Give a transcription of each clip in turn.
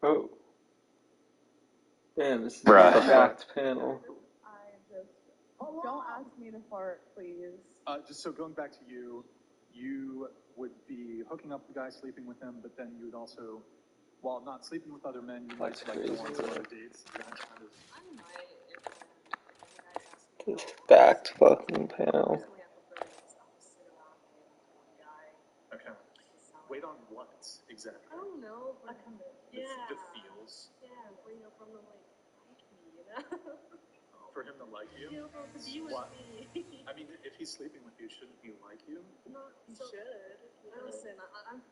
Oh, damn, this is Right. a packed panel. Don't ask me to fart, please. Just so going back to you, you would be hooking up the guy, sleeping with him, but then you would also, while not sleeping with other men, you might That's like go on crazy. some other dates. You know, kind of. This stacked fucking panel. Okay. Wait on what exactly? I don't know. The feels. Yeah, for him to like me, you know. For him to like you? Yeah, to be with me. I mean, if he's sleeping with you, shouldn't he like you? No, he should. Listen,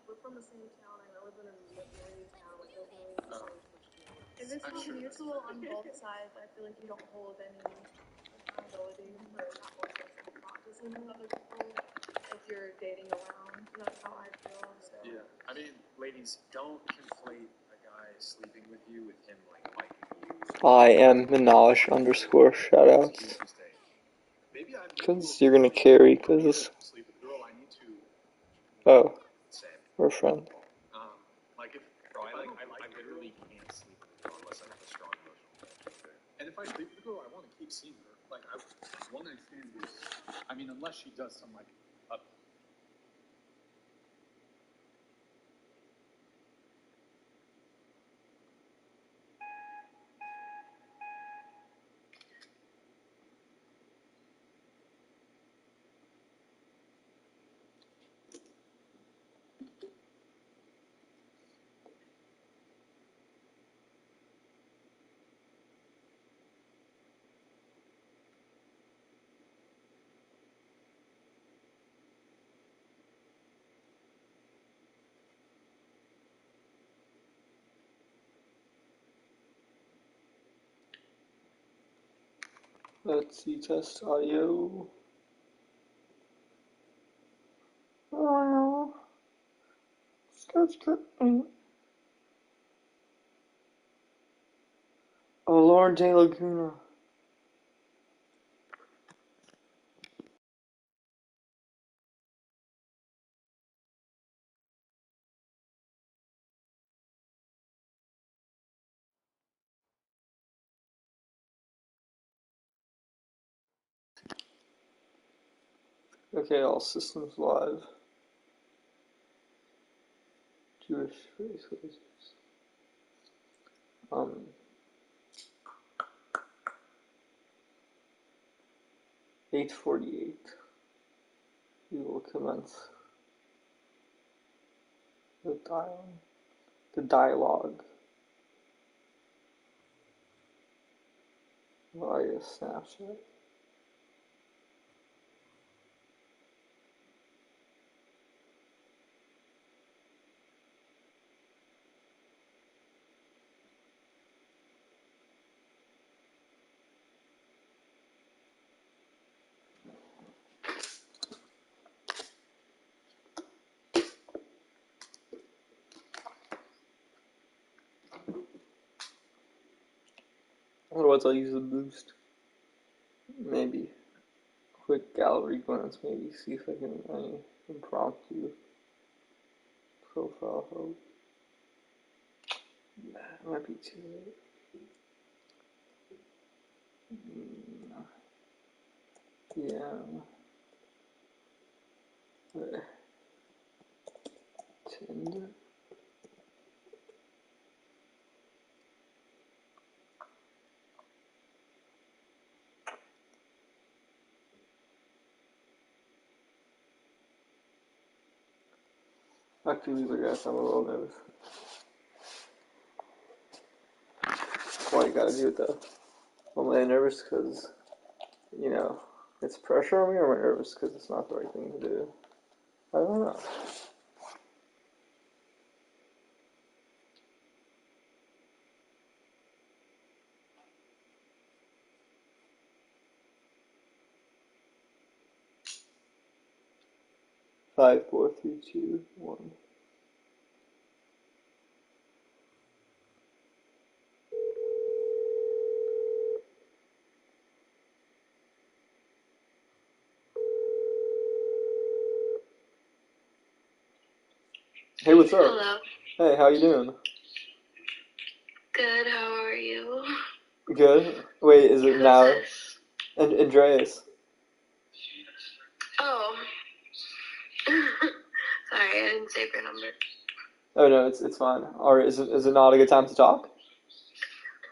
we're from the same town. I live in a million town. Like, there's no way to say if it's not mutual on both sides, I feel like you don't hold any accountability for not working practicing with other people if you're dating around. That's how I feel. So. Yeah. I mean, ladies, don't conflate a guy sleeping with you with him like liking you. I am Minaj _ shoutouts. Because you're gonna carry, because. Oh, we're friends. Like if I literally can't sleep with a girl unless I have a strong emotional connection. And if I sleep with a girl, I want to keep seeing her. Like one night stand is, I mean, unless she does some like up. Let's see, test audio. Oh, that's good. Oh, Lauren De Laguna. Okay, all systems live. Jewish face lasers. 8:48. We will commence the dialogue via Snapchat. Otherwise, I'll use the boost. Maybe. Quick gallery glance, maybe see if I can any impromptu profile hope. Nah, it might be too late. Yeah. Tinder. Actually, I guess I'm a little nervous. Why you gotta do it though? Am I nervous because, you know, it's pressure on me, or am I nervous because it's not the right thing to do? I don't know. Five, four, three, two, one. Hey, what's up? Hello. Hey, how you doing? Good. Wait, is it Who's now? this? Andreas. Oh. Sorry, I didn't save your number. Oh no, it's fine. Or is it not a good time to talk?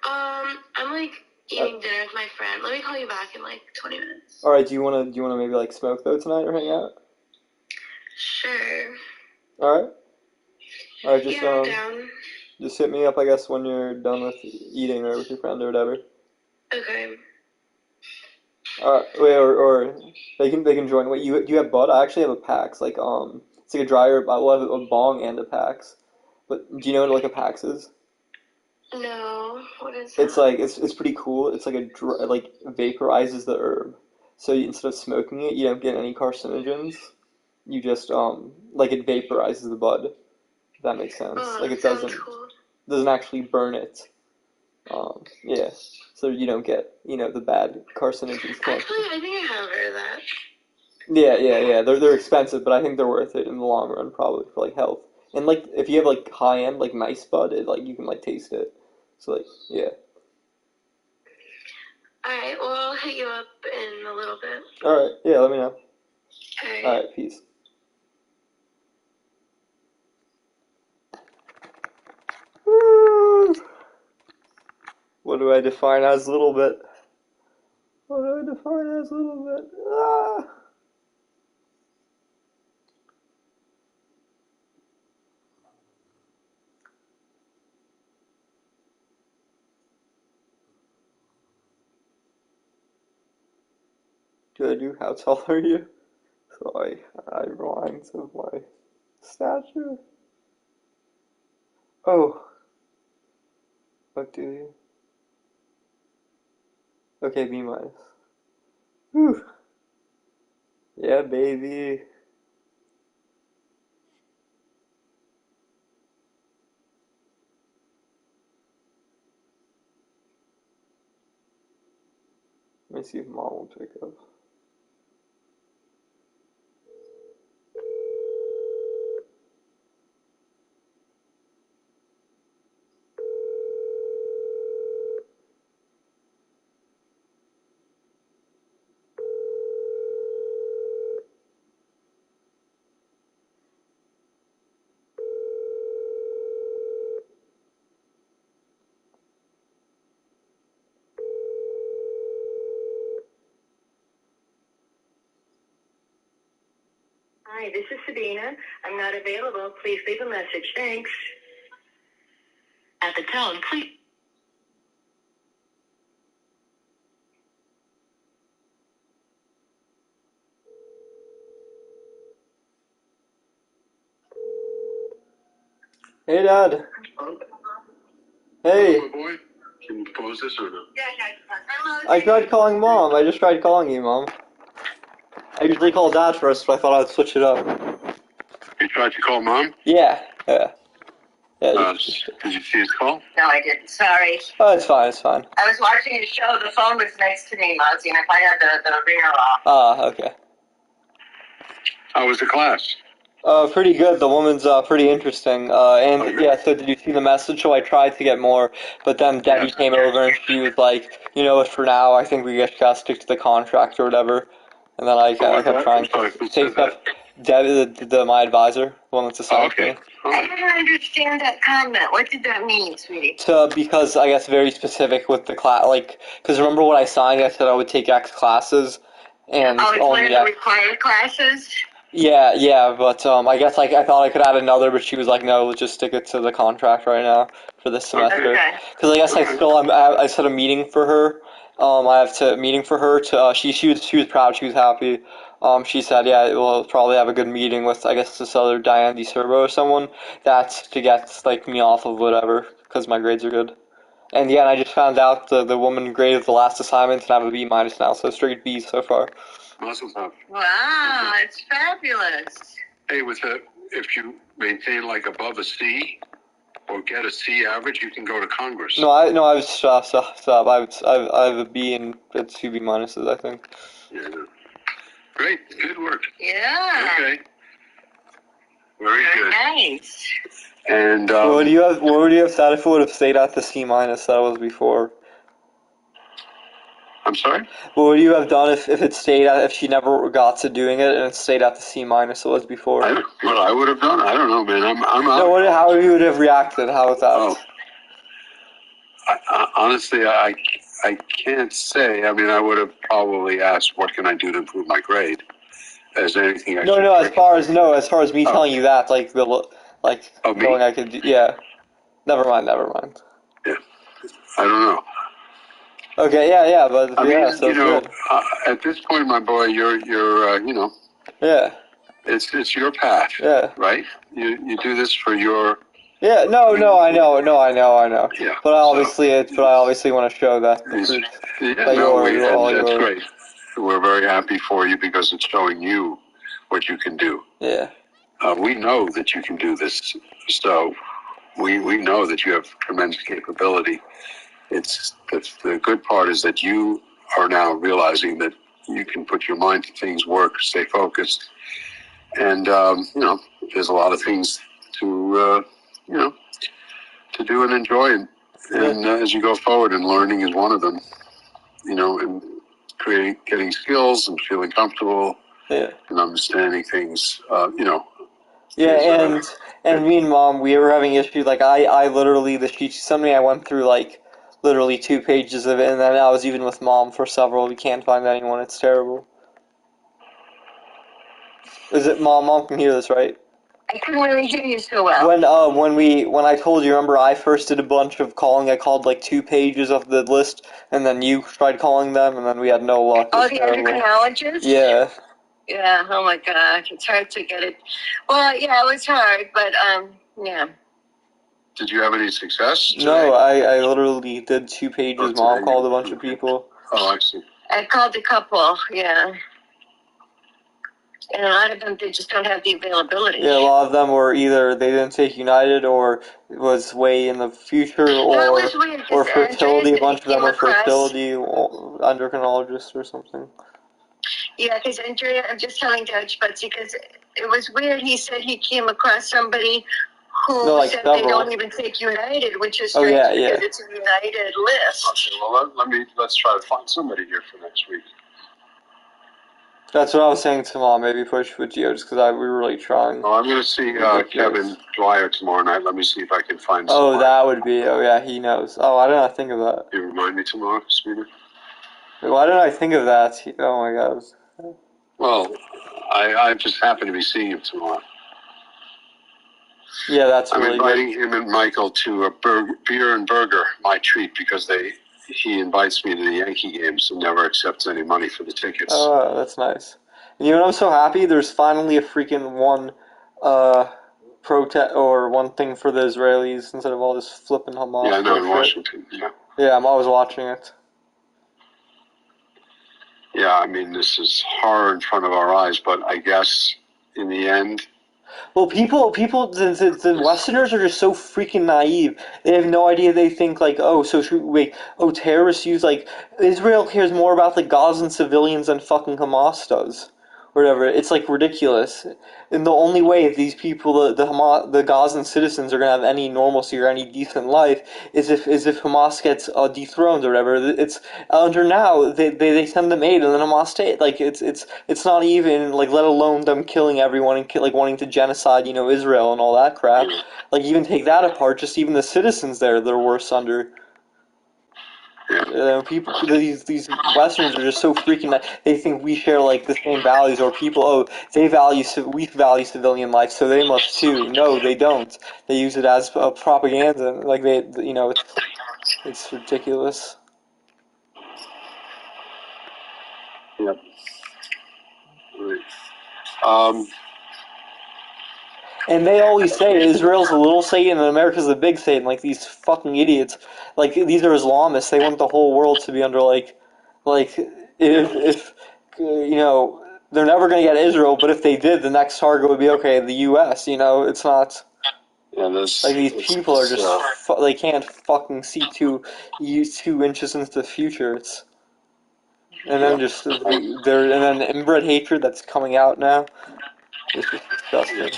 I'm like eating dinner with my friend. Let me call you back in like 20 minutes. All right. Do you wanna maybe like smoke though tonight or hang out? Sure. All right. All right. Just Yeah, I'm down. just hit me up, I guess, when you're done with eating or with your friend or whatever. Okay. Wait, or they can join. Wait, you have bud? I actually have a PAX. Like it's like a dryer. I will have a bong and a PAX. But do you know what like a PAX is? No. What is It's that? like it's pretty cool. It's like like vaporizes the herb. So instead of smoking it, you don't get any carcinogens. You just like it vaporizes the bud. If that makes sense. Oh, Like that it sounds cool. doesn't actually burn it. Yeah. So you don't get the bad carcinogens. Actually, I think I have heard of that. Yeah. They're expensive, but I think they're worth it in the long run, probably for like health. And like if you have like high end like nice bud, it like you can like taste it. So like yeah. Alright, well, I'll hit you up in a little bit. All right. Yeah. Let me know. Alright. All right. Peace. Woo! What do I define as a little bit? What do I define as a little bit? Ah! Do I do how tall are you? So I reminds of my stature. Oh, what do you? Okay, B minus. Whew. Yeah, baby. Let me see if mom will pick up. Hi, this is Sabina. I'm not available. Please leave a message. Thanks. At the tone, please. Hey, Dad. Hello? Hey. Hello, boy. Can you pause this or no? I tried calling Mom. I just tried calling you, Mom. I usually call Dad first, but I thought I'd switch it up. You tried to call mom? Yeah. Did you see his call? No, I didn't. Sorry. Oh, it's fine. It's fine. I was watching a show. The phone was next to me, Mozzie, and if I had the ringer off. Ah, okay. How was the class? Pretty good. The woman's pretty interesting. And yeah, so did you see the message? So I tried to get more, but then Debbie came over and she was like, you know what, for now, I think we just gotta stick to the contract or whatever. And then I kept trying to say stuff. Debbie, my advisor, the one that's assigned to me. I didn't understand that comment. What did that mean, sweetie? Because I guess very specific with the class, like, because remember what I signed? I said I would take X classes, and Oh, it's one only of the X. required classes? Yeah, but I guess like I thought I could add another, but she was like, no, let's just stick it to the contract right now for this semester. Okay. Because I guess I set a meeting for her. I have to meeting for her to. She was proud. She was happy. She said, yeah, we'll probably have a good meeting with I guess this other Diane DeSerbo or someone. That's to get like me off of whatever because my grades are good. And yeah, and I just found out the woman graded the last assignment and I have a B minus now, so straight B so far. Mazel tov. Wow, it's fabulous. Hey, if you maintain like above a C or get a C average, you can go to Congress. No, I was stop. I have a B and it's two B minuses, I think. Yeah. Great. Good work. Yeah. Okay. Very good. Nice. And What would you have status? Would have stayed at the C minus that was before? I'm sorry? What would you have done if it stayed at, if she never got to doing it and it stayed at the C minus it was before? What I would have done? I don't know, man. I'm out. No, how you would have reacted? How was that? Oh, honestly, I can't say. I mean, I would have probably asked, what can I do to improve my grade? Is there anything I No, should no. break? As far as me telling you that, like Oh, me? knowing I could, yeah. Never mind. Yeah, I don't know. Okay, yeah, but I yeah, mean, so it's good. at this point, my boy, you're Yeah, it's your path, yeah, right? You do this for your. yeah. No, I know. Yeah. But I obviously want to show that the He's- fruit yeah, that no, you're all that's your. great. We're very happy for you because it's showing you what you can do. Yeah, We know that you can do this, so we know that you have tremendous capability. It's the good part is that you are now realizing that you can put your mind to things, work, stay focused, and there's a lot of things to to do and enjoy, and as you go forward, and learning is one of them. And getting skills and feeling comfortable yeah. and understanding things. Yeah, and me and Mom, we were having issues. Like I literally the sheet something I went through like literally 2 pages of it, and then I was even with Mom for several. We can't find anyone. It's terrible. Is it Mom? Mom can hear this, right? I couldn't really hear you so well. When I told you, remember I first did a bunch of calling. I called like 2 pages of the list, and then you tried calling them, and then we had no luck. It was The terrible. endocrinologist? Yeah. Yeah, oh my gosh, it's hard to get it. Well, yeah, it was hard, but yeah. Did you have any success today? No, I literally did 2 pages. Oh, Mom today called a you- bunch of people. Oh, I see. I called a couple, yeah. And a lot of them, they just don't have the availability. Yeah, a lot of them were either they didn't take United or it was way in the future That was weird, 'cause or fertility. Andrea A bunch of them came were across- fertility endocrinologists or something. Yeah, because Andrea, I'm just telling Judge Buttsy, because it was weird. He said he came across somebody who No, like said several. they don't even take United, which is Oh, strange yeah, because yeah. it's a United list. Okay, well, let's try to find somebody here for next week. That's what I was saying to Mom. Maybe push with Gio just because we were really trying. Oh, I'm going to see Kevin Dwyer tomorrow night. Let me see if I can find Oh, someone. that would be. Oh, yeah, he knows. Oh, why didn't I think of that? You remind me tomorrow, Speeder? Why didn't I think of that? Oh my God. Well, I just happen to be seeing him tomorrow. Yeah, that's I'm really inviting good. him and Michael to a beer and burger, my treat, because he invites me to the Yankee games and never accepts any money for the tickets. Oh, that's nice. And you know what? I'm so happy. There's finally a freaking one protest or one thing for the Israelis instead of all this flipping Hamas. Yeah, I know, in bullshit. Washington, yeah. Yeah, I'm always watching it. Yeah, I mean, this is horror in front of our eyes, but I guess in the end, Well, the Westerners are just so freaking naive. They have no idea. They think like, oh, terrorists use like Israel cares more about the Gazan civilians than fucking Hamas does, or whatever. It's like ridiculous. And the only way these people, the Gazan citizens, are gonna have any normalcy or any decent life is if Hamas gets dethroned or whatever. It's under now they send them aid and then Hamas stay. Like it's not even like let alone them killing everyone and like wanting to genocide Israel and all that crap. Like even take that apart, just even the citizens there they're worse under. These Westerners are just so freaking. They think we share like the same values, or we value civilian life, so they must too. No, they don't. They use it as propaganda. Like it's ridiculous. yep. Right. And they always say Israel's a little Satan and America's a big Satan. Like these fucking idiots. Like these are Islamists. They want the whole world to be under like if they're never going to get Israel. But if they did, the next target would be the U.S. It's not. Yeah, Like these people are just they can't fucking see 2 inches into the future. And then and then inbred hatred that's coming out now. It's just disgusting.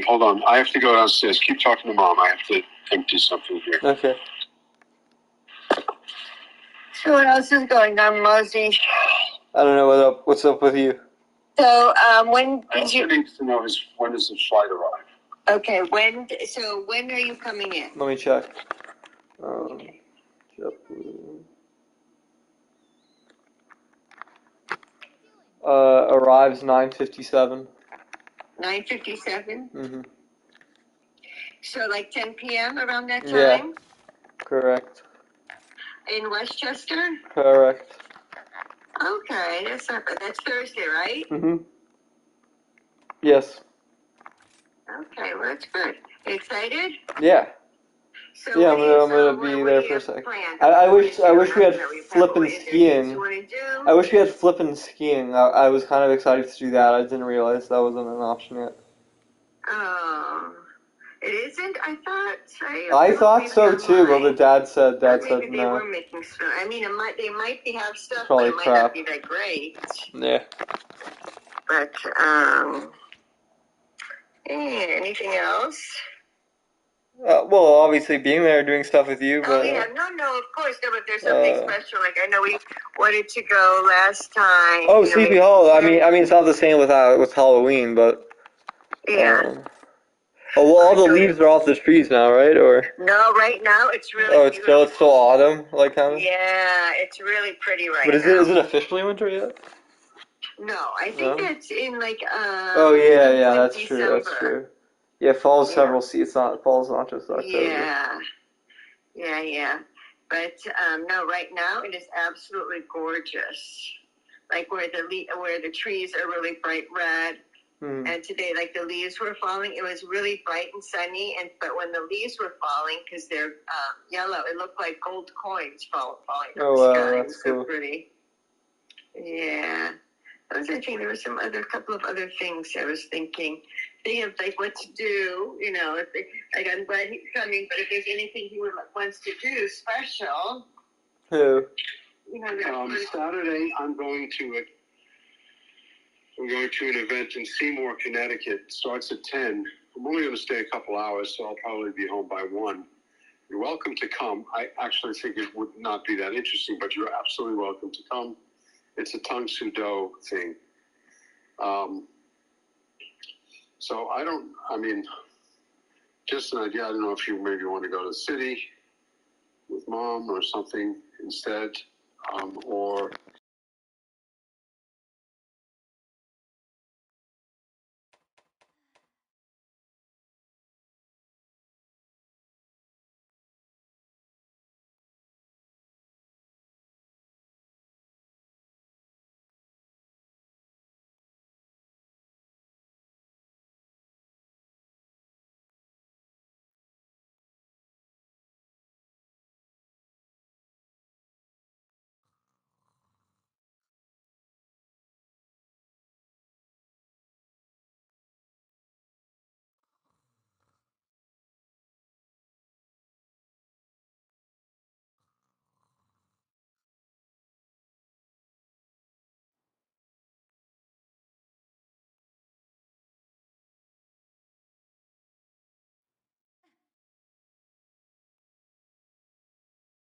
Hold on. I have to go downstairs. Keep talking to Mom. I have to empty something here. Okay. So what else is going on, Mosey? I don't know what's up with you. So when did Also you? needs to know is when does the flight arrive? Okay, when? So when are you coming in? Let me check. Okay. Arrives 9:57. 9:57. Mm-hmm. So like 10 p.m. around that time. Yeah. Correct. In Westchester. Correct. Okay, that's not bad. That's Thursday, right? Mm-hmm. Yes. Okay, well that's good. Excited? Yeah. So Yeah, what do you, I'm gonna so be what there do for you a sec. plan? I What wish do you we had know, we've had flippin' little interviews skiing. you want to do? I wish we had flippin' skiing. I was kind of excited to do that. I didn't realize that wasn't an option yet. Oh, it isn't. I thought so too, but the dad said Maybe they were no. making stuff. I mean, they might be have stuff, Probably but it might crap. not be that great. Yeah. But anything else? Well, obviously being there, doing stuff with you, Oh but yeah, no, of course, no. But there's something special. Like I know we wanted to go last time. oh, You know, Sleepy Hollow. I mean, it's not the same with Halloween, but yeah. oh, well, all the leaves are off the trees now, right? Or No, right now it's really oh, it's still autumn, like kind of. Yeah, it's really pretty right But now. is it officially winter yet? No, I think it's in like Oh yeah, like that's December. true. That's true. Yeah, fall's several seasons. Fall's not just October. Yeah. But no, right now it is absolutely gorgeous. Like where the trees are really bright red. And today, like the leaves were falling, it was really bright and sunny. But when the leaves were falling, because they're yellow, it looked like gold coins falling from the sky. It was so pretty. Yeah. I was thinking there were couple of other things I was thinking of like what to do. You know, like I'm glad he's coming, but if there's anything he wants to do special. Who? You know, Saturday, I'm going to an event in Seymour, Connecticut. It starts at 10. I'm only going to stay a couple hours, so I'll probably be home by 1. You're welcome to come. I actually think it would not be that interesting, but you're absolutely welcome to come. It's a tongue sudo thing. So just an idea. I don't know if you maybe want to go to the city with mom or something instead, or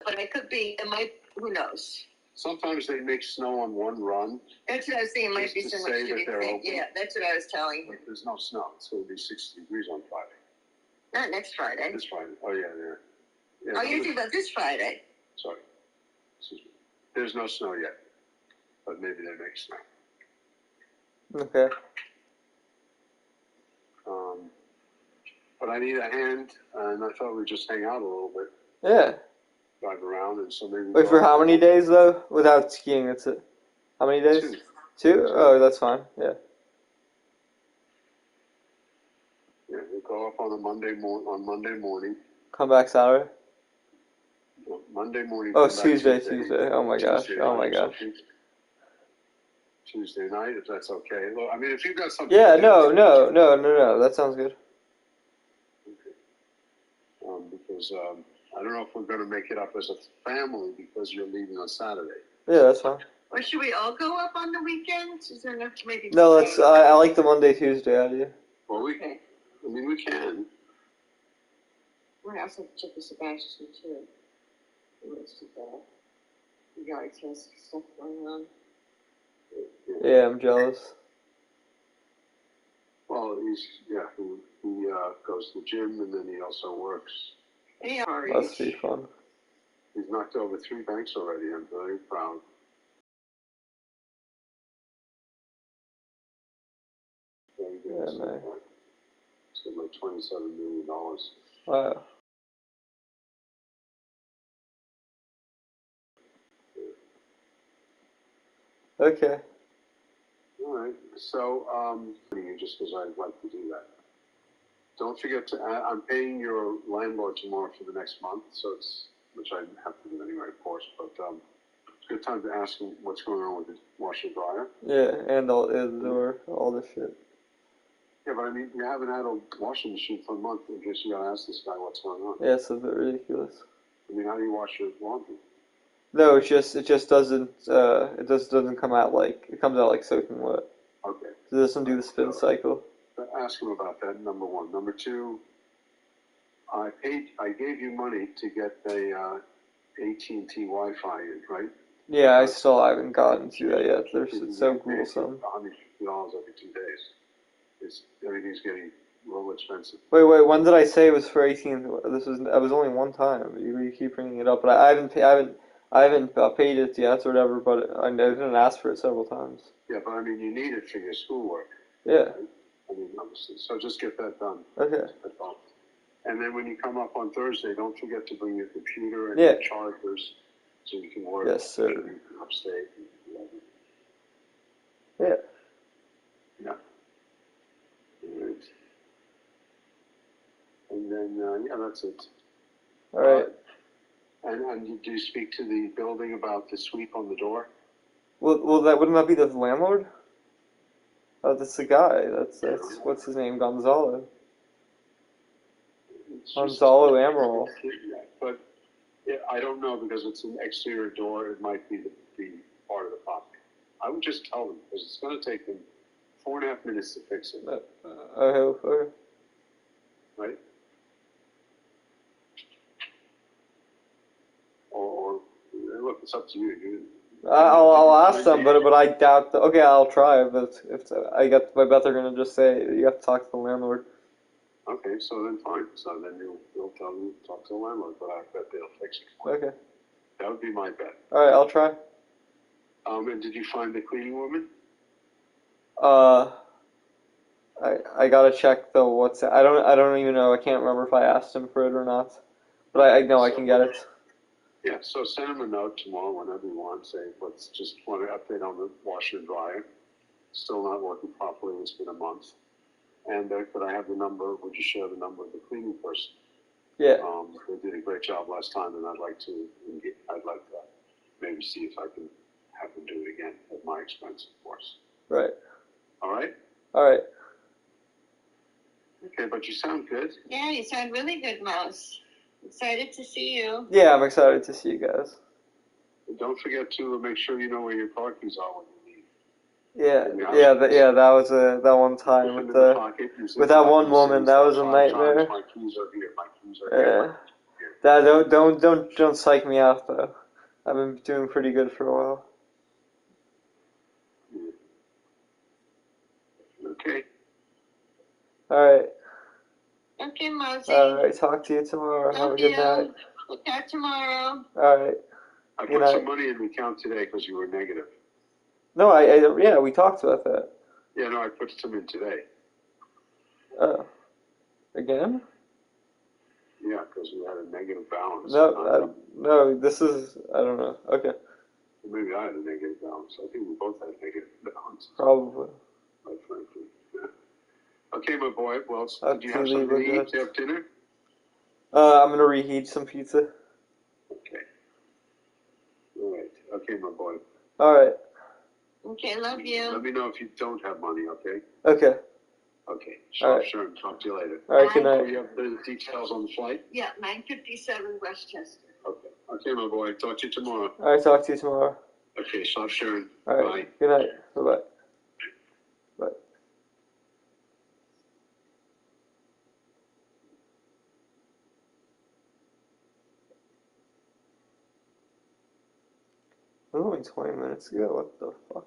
but who knows? sometimes they make snow on one run. That's what I was saying. It might be so much to be open. Yeah, that's what I was telling him. But there's no snow. It's going to be 60 degrees on Friday. Not next Friday. This Friday. Oh, yeah. Oh, you're talking about this Friday. Sorry. Excuse me. There's no snow yet, but maybe they make snow. Okay. But I need a hand, and I thought we'd just hang out a little bit. Yeah. Drive around, and so maybe. Wait, for how many days though? Without skiing, that's it. How many days? 2. 2? Oh, that's fine. Yeah. Yeah, we'll go up on Monday morning. Come back Saturday. No, Monday morning. Oh, come back Tuesday. Oh my gosh. Tuesday Oh my night or gosh. something. Tuesday night, if that's okay. Look, I mean, if you've got something. Yeah. to do, No. That sounds good. Because I don't know if we're going to make it up as a family because you're leaving on Saturday. Yeah, that's fine. Or should we all go up on the weekends? Is there enough to maybe? No, let's. I like the Monday, Tuesday idea. Well, we can. We're also check with Sebastian too. He wants to go. yard test stuff going on. Yeah, I'm jealous. Well, he goes to the gym and then he also works. Yeah. Must be fun. He's knocked over 3 banks already. I'm very proud. Very good. Yeah, nice. It's got like $27 million. Wow. Okay. All right. So, just because I'd like to do that. Don't forget to. I'm paying your landlord tomorrow for the next month, which I have to do anyway, of course. But it's a good time to ask him what's going on with the washer dryer. Yeah, and the door, all this shit. Yeah, but I mean, you haven't had a washing machine for a month. I guess you gotta ask this guy what's going on. Yeah, it's a bit ridiculous. I mean, how do you wash your laundry? No, it just doesn't doesn't come out it comes out like soaking wet. Okay. It doesn't do the spin cycle. Ask him about that. Number one. Number two. I gave you money to get the AT&T Wi-Fi in, right? Yeah, I still haven't gotten to that yet. It's so gruesome. $150 every 2 days. Everything's getting a little expensive. Wait, when did I say it was for 18? That was only one time. You keep bringing it up, but I haven't paid it yet or whatever. But I didn't ask for it several times. Yeah, but I mean, you need it for your schoolwork. Yeah. Right? I mean, obviously. So just get that done. Okay. And then when you come up on Thursday, don't forget to bring your computer and Yeah. your chargers so you can work. Yes, sir. Upstate. Yeah. Yeah. Right. And then, that's it. All right. And do you speak to the building about the sweep on the door? Well, wouldn't that be the landlord? Oh, that's the guy. That's what's his name? Gonzalo. Gonzalo Amaral. But I don't know because it's an exterior door. It might be the part of the problem. I would just tell them because it's going to take them 4.5 minutes to fix it. I hope. Right? Or look, it's up to you. I'll ask them, but I doubt. Okay, I'll try. But I bet they're gonna just say you have to talk to the landlord. Okay, so then fine. So then you'll tell them talk to the landlord, but I bet they'll fix it for you. Okay. That would be my bet. All right, I'll try. And did you find the cleaning woman? I gotta check the WhatsApp. I don't even know. I can't remember if I asked him for it or not. But I know I can get it. Yeah, so send him a note tomorrow whenever you want. Say, let's just want to update on the washer and dryer. Still not working properly. It's been a month. And could I have the number? Would you share the number of the cleaning person? Yeah. They did a great job last time, and I'd like to maybe see if I can have them do it again at my expense, of course. Right. All right. All right. Okay, but you sound good. Yeah, you sound really good, Mouse. Excited to see you. Yeah, I'm excited to see you guys. And don't forget to make sure you know where your car keys are when you leave. That was that one time with that one woman. That was a nightmare. My keys are here. My keys are here. Don't psych me out though. I've been doing pretty good for a while. Okay. All right. Okay, Mosey. All right. Talk to you tomorrow. Have a good night. We'll talk tomorrow. All right. I put some money in the account today because you were negative. No, yeah, we talked about that. Yeah, no, I put some in today. Oh. Again? Yeah, because we had a negative balance. No, this is, I don't know. Okay. Maybe I had a negative balance. I think we both had a negative balance. Probably. Quite frankly. Yeah. Okay, my boy. Well, did you to have leave something to it eat? Do you have dinner? I'm gonna reheat some pizza. Okay. All right. Okay, my boy. All right. Okay, love you. Let me know if you don't have money, okay? Okay. Okay. All right. Sure. Talk to you later. All right, good night. Do you have the details on the flight? Yeah, 9:57 Westchester. Okay. Okay, my boy. Talk to you tomorrow. All right, talk to you tomorrow. Okay, stop sharing. All right. Bye. Good night. Bye-bye. Bye. was only 20 minutes ago. What the fuck?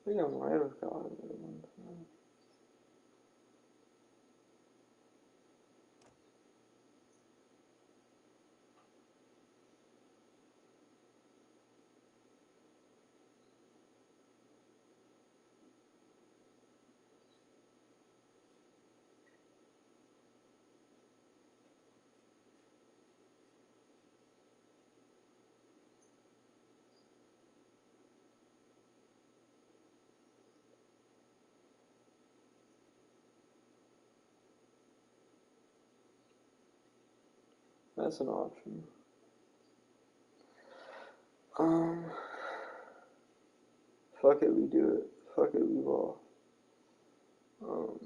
I think I might have gotten it one time. That's an option. Um, Fuck it, we do it. Fuck it, we ball. Um,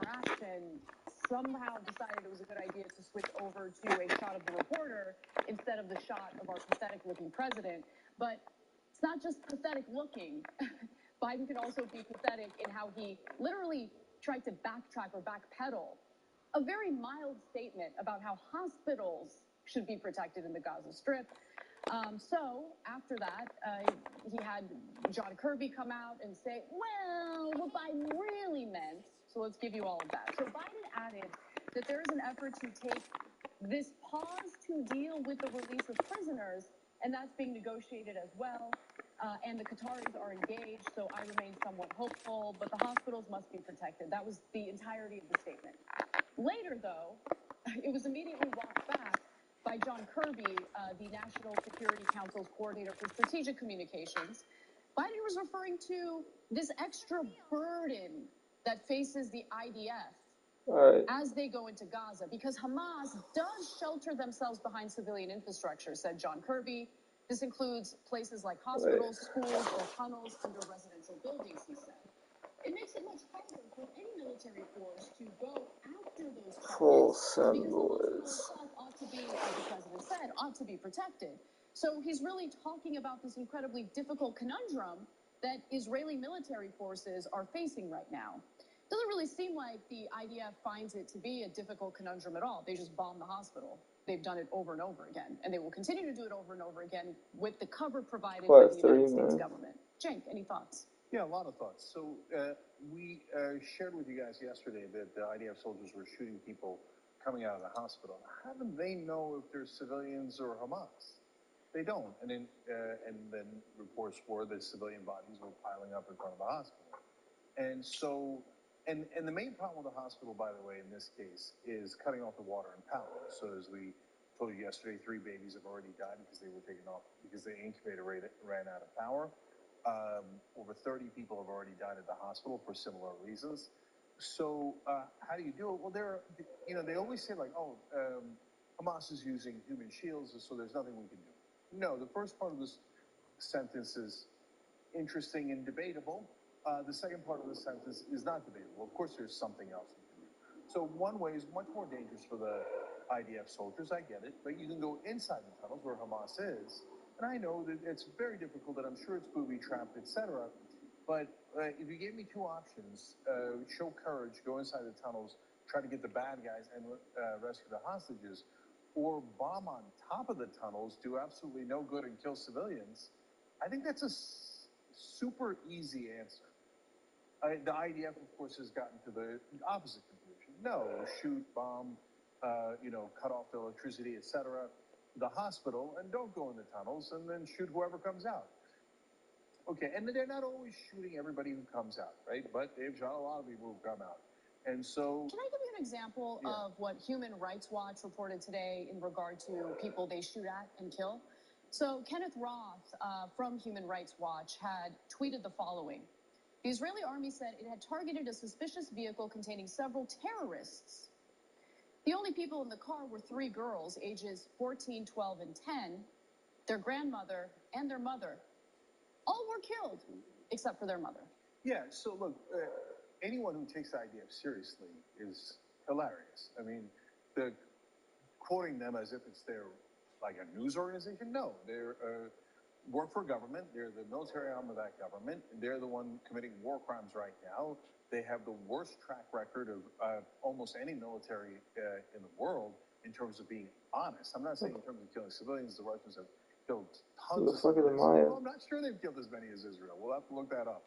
interaction, somehow decided it was a good idea to switch over to a shot of the reporter instead of the shot of our pathetic-looking president. But it's not just pathetic looking. Biden could also be pathetic in how he literally tried to backtrack or backpedal a very mild statement about how hospitals should be protected in the Gaza Strip. So after that, he had John Kirby come out and say, well, what Biden really meant. So let's give you all of that. So Biden added that there is an effort to take this pause to deal with the release of prisoners, and that's being negotiated as well. And the Qataris are engaged, so I remain somewhat hopeful, but the hospitals must be protected. That was the entirety of the statement. Later, though, it was immediately walked back by John Kirby, the National Security Council's coordinator for strategic communications. Biden was referring to this extra burden that faces the IDF as they go into Gaza, because Hamas does shelter themselves behind civilian infrastructure, said John Kirby. This includes places like hospitals, schools, or tunnels under residential buildings, he said. It makes it much harder for any military force to go after those targets because the hospital itself ought to be, as the president said, ought to be protected. So he's really talking about this incredibly difficult conundrum that Israeli military forces are facing right now. It doesn't really seem like the IDF finds it to be a difficult conundrum at all. They just bomb the hospital. They've done it over and over again, and they will continue to do it over and over again with the cover provided by the United States government. Cenk, any thoughts? Yeah, a lot of thoughts. So we shared with you guys yesterday that the IDF soldiers were shooting people coming out of the hospital. How do they know if they're civilians or Hamas? They don't. And then reports were that civilian bodies were piling up in front of the hospital. And so, and the main problem with the hospital, by the way, in this case, is cutting off the water and power. So as we told you yesterday, 3 babies have already died because they were taken off because the incubator ran out of power. Over 30 people have already died at the hospital for similar reasons. So how do you do it? Well, they always say like, Hamas is using human shields, so there's nothing we can do. No, the first part of this sentence is interesting and debatable. The second part of the sentence is not debatable. Of course, there's something else we can do. So one way is much more dangerous for the IDF soldiers. I get it, but you can go inside the tunnels where Hamas is. And I know that it's very difficult, and I'm sure it's booby-trapped, etc. But if you gave me 2 options, show courage, go inside the tunnels, try to get the bad guys and rescue the hostages, or bomb on top of the tunnels, do absolutely no good and kill civilians, I think that's a super easy answer. The IDF, of course, has gotten to the opposite conclusion. No, shoot, bomb, cut off the electricity, etc. the hospital, and don't go in the tunnels, and then shoot whoever comes out. Okay, and they're not always shooting everybody who comes out, right? But they've shot a lot of people who come out. And so... Can I give you an example of what Human Rights Watch reported today in regard to people they shoot at and kill? So Kenneth Roth from Human Rights Watch had tweeted the following. The Israeli army said it had targeted a suspicious vehicle containing several terrorists. The only people in the car were 3 girls, ages 14, 12, and 10, their grandmother and their mother. All were killed, except for their mother. Yeah, so look, anyone who takes the IDF seriously is hilarious. I mean, quoting them as if it's their, like a news organization, no, they're work for government, they're the military arm of that government, they're the one committing war crimes right now. They have the worst track record of almost any military in the world in terms of being honest. I'm not saying in terms of killing civilians, the Russians have killed tons of civilians. Well, I'm not sure they've killed as many as Israel. We'll have to look that up.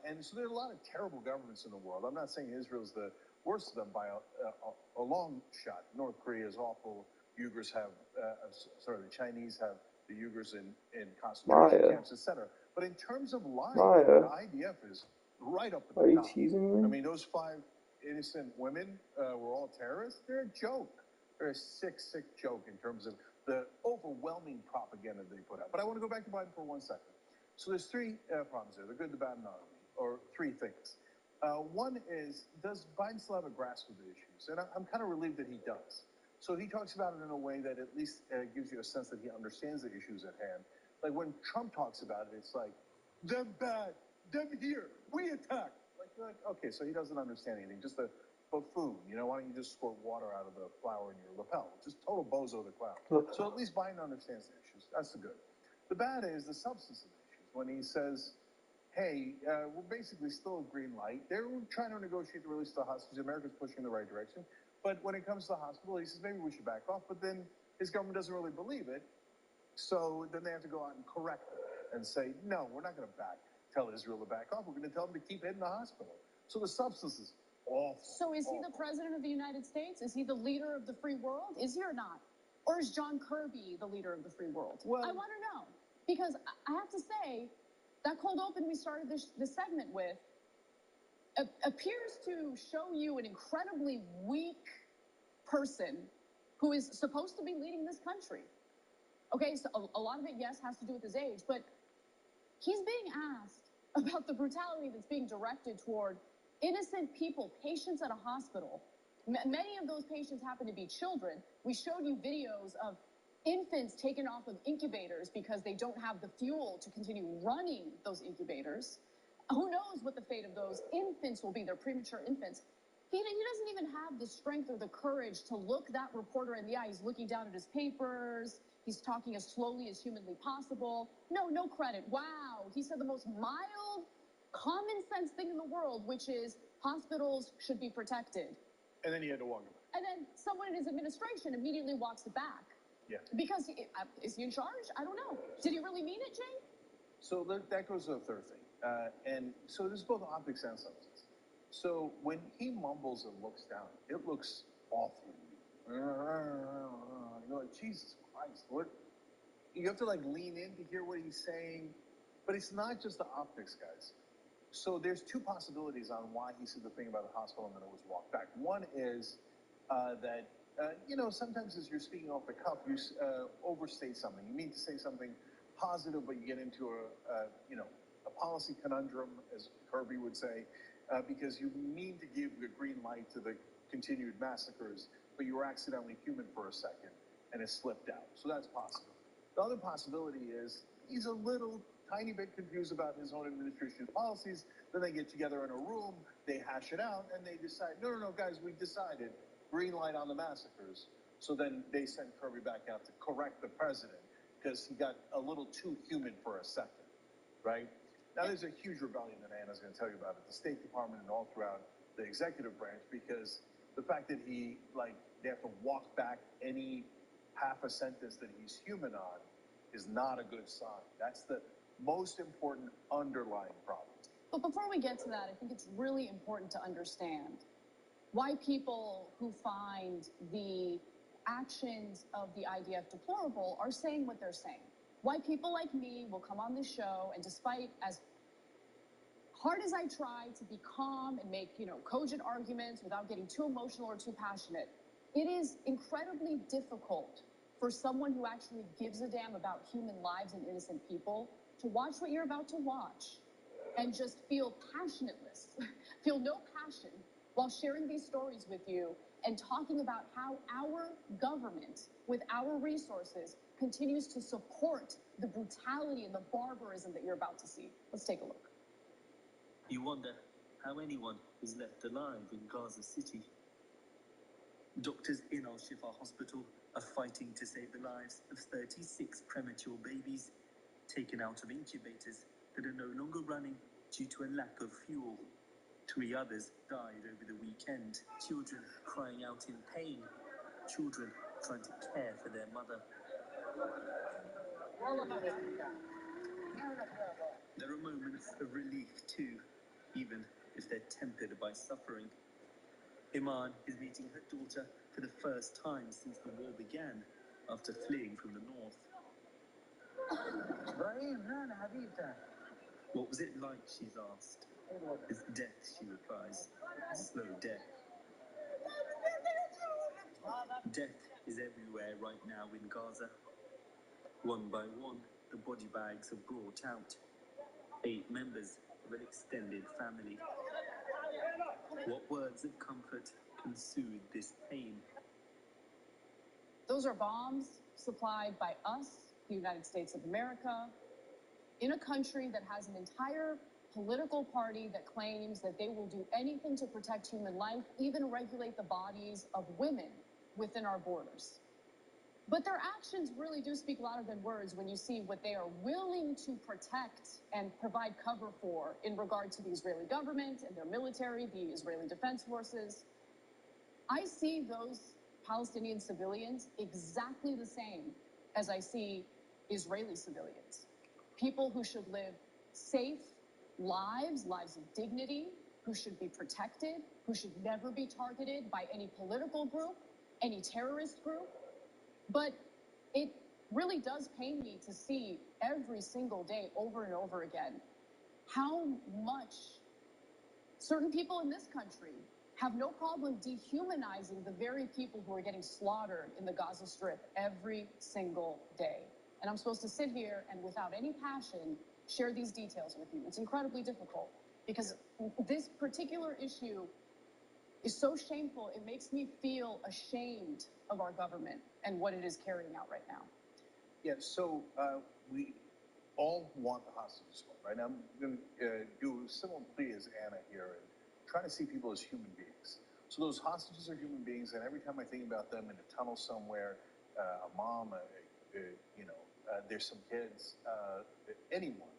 And so there are a lot of terrible governments in the world. I'm not saying Israel's the worst of them by a long shot. North Korea is awful. Uyghurs have, the Chinese have the Uyghurs in concentration camps, etc. But in terms of lying, the IDF is right up at the top. Are you teasing me? I mean, those 5 innocent women were all terrorists. They're a joke. They're a sick, sick joke in terms of the overwhelming propaganda they put out. But I want to go back to Biden for 1 second. So there's 3 problems there, the good, the bad, and the ugly, or 3 things. One is, does Biden still have a grasp of the issues? And I'm kind of relieved that he does. So he talks about it in a way that at least gives you a sense that he understands the issues at hand. Like when Trump talks about it, it's like, them bad, them here, we attack. Like, like, okay, so he doesn't understand anything. Just a buffoon. You know, why don't you just squirt water out of the flower in your lapel? Just total bozo the clown. So at least Biden understands the issues. That's the good. The bad is the substance of the issues. When he says, hey, we're basically still a green light. They're trying to negotiate the release of the hostages. America's pushing in the right direction. But when it comes to the hospital, he says, maybe we should back off. But then his government doesn't really believe it. So then they have to go out and correct it and say, no, we're not going to tell Israel to back off. We're going to tell them to keep hitting the hospital. So the substance is awful. So is he the president of the United States? Is he the leader of the free world? Is he or not? Or is John Kirby the leader of the free world? Well, I want to know. Because I have to say, that cold open we started this segment with appears to show you an incredibly weak person who is supposed to be leading this country. Okay, so a lot of it, yes, has to do with his age, but he's being asked about the brutality that's being directed toward innocent people, patients at a hospital. Many of those patients happen to be children. We showed you videos of infants taken off of incubators because they don't have the fuel to continue running those incubators. Who knows what the fate of those infants will be? They're premature infants. He doesn't even have the strength or the courage to look that reporter in the eye. He's looking down at his papers. He's talking as slowly as humanly possible. No credit. Wow. He said the most mild, common sense thing in the world, which is hospitals should be protected. And then he had to walk away. And then someone in his administration immediately walks it back. Yeah. Because is he in charge? I don't know. Did he really mean it, Jay? So that goes to the third thing. And so there's both optics and substance. So when he mumbles and looks down, it looks awful. You're like, Jesus Christ, what? You have to like lean in to hear what he's saying. But it's not just the optics, guys. So there's two possibilities on why he said the thing about the hospital and then it was walked back. One is that, sometimes as you're speaking off the cuff, you overstate something. You mean to say something positive, but you get into a policy conundrum, as Kirby would say, because you mean to give the green light to the continued massacres, but you were accidentally human for a second and it slipped out. So that's possible. The other possibility is he's a little tiny bit confused about his own administration's policies. Then they get together in a room, they hash it out, and they decide, no, guys, we decided green light on the massacres. So then they send Kirby back out to correct the president because he got a little too human for a second, right? Now, there's a huge rebellion that Anna's going to tell you about at the State Department and all throughout the executive branch because the fact that they have to walk back any half a sentence that he's human on is not a good sign. That's the most important underlying problem. But before we get to that, I think it's really important to understand why people who find the actions of the IDF deplorable are saying what they're saying. Why people like me will come on this show and despite as hard as I try to be calm and make, cogent arguments without getting too emotional or too passionate, it is incredibly difficult for someone who actually gives a damn about human lives and innocent people to watch what you're about to watch and just feel passionateless, feel no passion while sharing these stories with you and talking about how our government, with our resources, continues to support the brutality and the barbarism that you're about to see. Let's take a look. You wonder how anyone is left alive in Gaza City. Doctors in Al-Shifa Hospital are fighting to save the lives of 36 premature babies taken out of incubators that are no longer running due to a lack of fuel. 3 others died over the weekend. Children crying out in pain. Children trying to care for their mother. There are moments of relief too, even if they're tempered by suffering. Iman is meeting her daughter for the first time since the war began, after fleeing from the north. What was it like, she's asked. It's death, she replies. Slow death. Death is everywhere right now in Gaza. One by one, the body bags are brought out. 8 members of an extended family. What words of comfort can soothe this pain? Those are bombs supplied by us, the United States of America, in a country that has an entire political party that claims that they will do anything to protect human life, even regulate the bodies of women within our borders. But their actions really do speak louder than words when you see what they are willing to protect and provide cover for in regard to the Israeli government and their military, the Israeli Defense Forces. I see those Palestinian civilians exactly the same as I see Israeli civilians. People who should live safe lives, lives of dignity, who should be protected, who should never be targeted by any political group, any terrorist group. But it really does pain me to see every single day, over and over again, how much certain people in this country have no problem dehumanizing the very people who are getting slaughtered in the Gaza Strip every single day. And I'm supposed to sit here and without any passion share these details with you. It's incredibly difficult because this particular issue is so shameful, it makes me feel ashamed of our government and what it is carrying out right now. Yeah, so we all want the hostages home, right? I'm going to do a similar plea as Anna here and try to see people as human beings. So those hostages are human beings, and every time I think about them in a tunnel somewhere, a mom, there's some kids, anyone,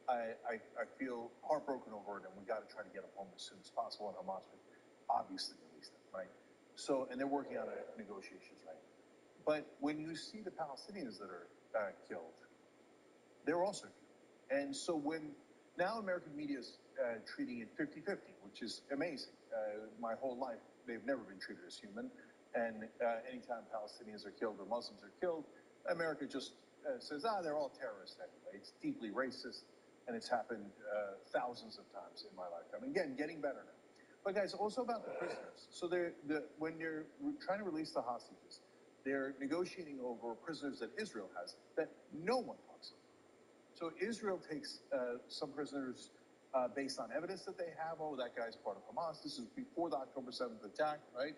I feel heartbroken over it, and we got to try to get them home as soon as possible, and Hamas would obviously release them, right? So, and they're working on negotiations, right? But when you see the Palestinians that are killed, they're also human. And so when now American media is treating it 50-50, which is amazing. My whole life, they've never been treated as human. And anytime Palestinians are killed or Muslims are killed, America just says, they're all terrorists anyway. It's deeply racist, and it's happened thousands of times in my lifetime. Again, getting better now. But guys, also about the prisoners. So when you're trying to release the hostages, they're negotiating over prisoners that Israel has that no one talks about. So Israel takes some prisoners based on evidence that they have. Oh, that guy's part of Hamas. This is before the October 7th attack, right?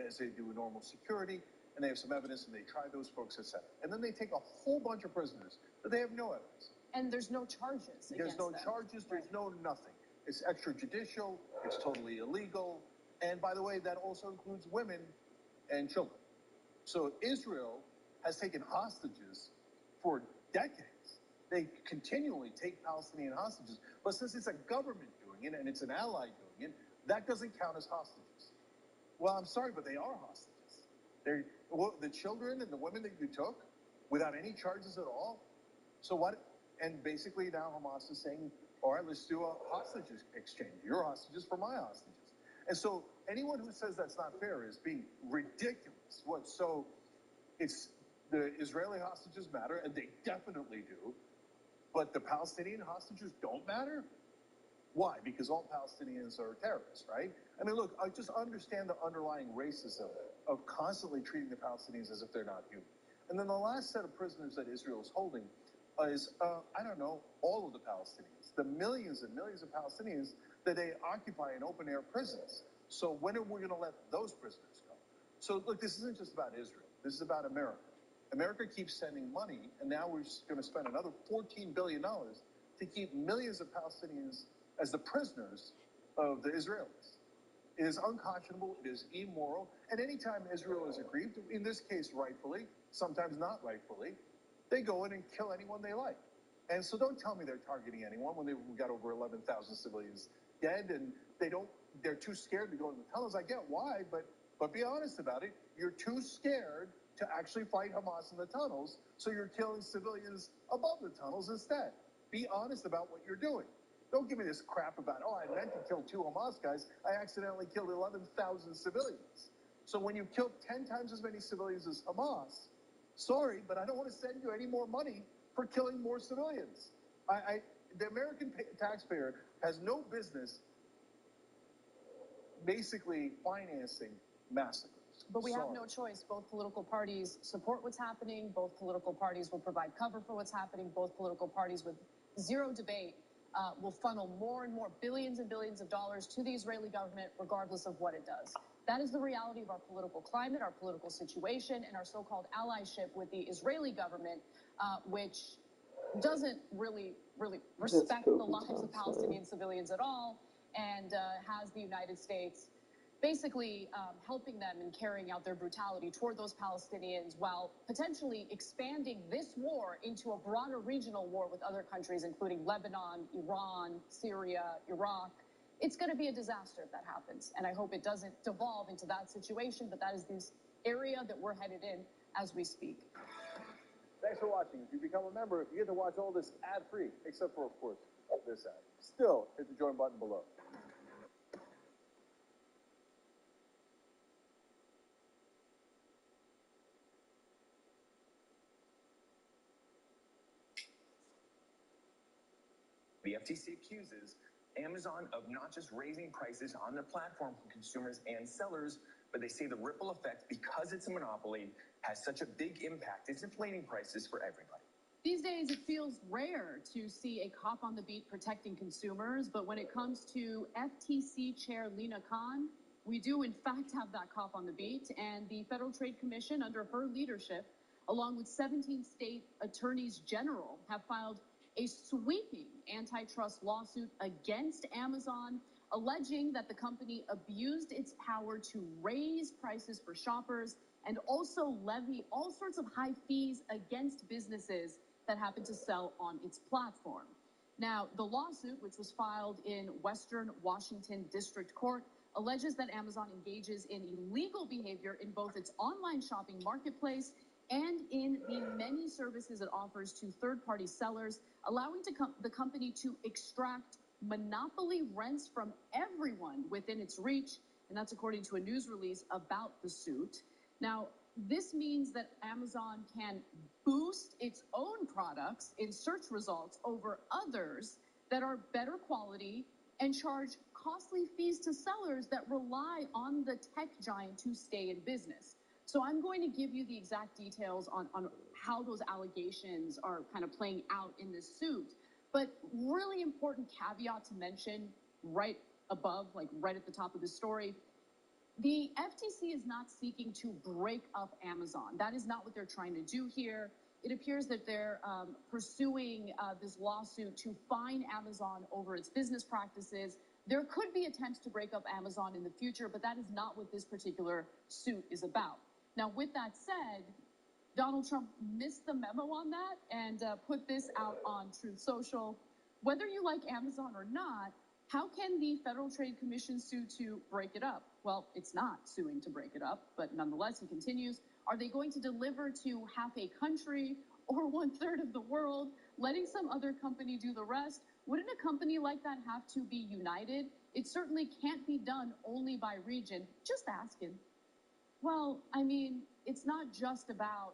As they do a normal security, and they have some evidence, and they try those folks, etc. And then they take a whole bunch of prisoners, but they have no evidence. And there's no charges against them. There's no charges. There's no nothing. It's extrajudicial. It's totally illegal. And by the way, that also includes women and children. So Israel has taken hostages for decades. They continually take Palestinian hostages. But since it's a government doing it and it's an ally doing it, that doesn't count as hostages. Well, I'm sorry, but they are hostages. The children and the women that you took without any charges at all. So what? And basically now Hamas is saying, all right, let's do a hostage exchange. Your hostages for my hostages. And so anyone who says that's not fair is being ridiculous. So it's the Israeli hostages matter, and they definitely do, but the Palestinian hostages don't matter? Why? Because all Palestinians are terrorists, right? I mean, look, I just understand the underlying racism of constantly treating the Palestinians as if they're not human. And then the last set of prisoners that Israel is holding is, all of the Palestinians, the millions and millions of Palestinians that they occupy in open-air prisons. So when are we going to let those prisoners go? So, look, this isn't just about Israel. This is about America. America keeps sending money, and now we're going to spend another $14 billion to keep millions of Palestinians as the prisoners of the Israelis. It is unconscionable. It is immoral. And anytime Israel is aggrieved, in this case rightfully, sometimes not rightfully, they go in and kill anyone they like. And so don't tell me they're targeting anyone when we've got over 11,000 civilians dead, and they're too scared to go in the tunnels. I get why, but be honest about it. You're too scared to actually fight Hamas in the tunnels, so you're killing civilians above the tunnels instead. Be honest about what you're doing. Don't give me this crap about, I meant to kill 2 Hamas guys. I accidentally killed 11,000 civilians. So when you killed 10 times as many civilians as Hamas, sorry, but I don't want to send you any more money for killing more civilians. The American taxpayer has no business basically financing massacres. But we have no choice. Both political parties support what's happening. Both political parties will provide cover for what's happening. Both political parties, with zero debate, will funnel more and more billions and billions of dollars to the Israeli government, regardless of what it does. That is the reality of our political climate, our political situation, and our so-called allyship with the Israeli government, which doesn't really respect the lives of Palestinian civilians at all, and has the United States basically helping them in carrying out their brutality toward those Palestinians while potentially expanding this war into a broader regional war with other countries, including Lebanon, Iran, Syria, Iraq. It's going to be a disaster if that happens, and I hope it doesn't devolve into that situation, but that is this area that we're headed in as we speak. Thanks for watching. If you become a member, you get to watch all this ad-free, except for, of course, this ad. Still, hit the join button below. The FTC accuses Amazon of not just raising prices on their platform for consumers and sellers, but they say the ripple effect, because it's a monopoly, has such a big impact. It's inflating prices for everybody. These days, it feels rare to see a cop on the beat protecting consumers, but when it comes to FTC Chair Lina Khan, we do in fact have that cop on the beat, and the Federal Trade Commission, under her leadership, along with 17 state attorneys general, have filed a sweeping antitrust lawsuit against Amazon, alleging that the company abused its power to raise prices for shoppers and also levy all sorts of high fees against businesses that happen to sell on its platform. Now, the lawsuit, which was filed in Western Washington District Court, alleges that Amazon engages in illegal behavior in both its online shopping marketplace and in the many services it offers to third-party sellers, allowing the company to extract monopoly rents from everyone within its reach, and that's according to a news release about the suit. Now, this means that Amazon can boost its own products in search results over others that are better quality and charge costly fees to sellers that rely on the tech giant to stay in business. So I'm going to give you the exact details on how those allegations are kind of playing out in this suit. But really important caveat to mention right above, like right at the top of the story, the FTC is not seeking to break up Amazon. That is not what they're trying to do here. It appears that they're pursuing this lawsuit to fine Amazon over its business practices. There could be attempts to break up Amazon in the future, but that is not what this particular suit is about. Now, with that said, Donald Trump missed the memo on that and put this out on Truth Social. Whether you like Amazon or not, how can the Federal Trade Commission sue to break it up? Well, it's not suing to break it up, but nonetheless, he continues. Are they going to deliver to half a country or 1/3 of the world, letting some other company do the rest? Wouldn't a company like that have to be united? It certainly can't be done only by region. Just asking. Well, I mean, it's not just about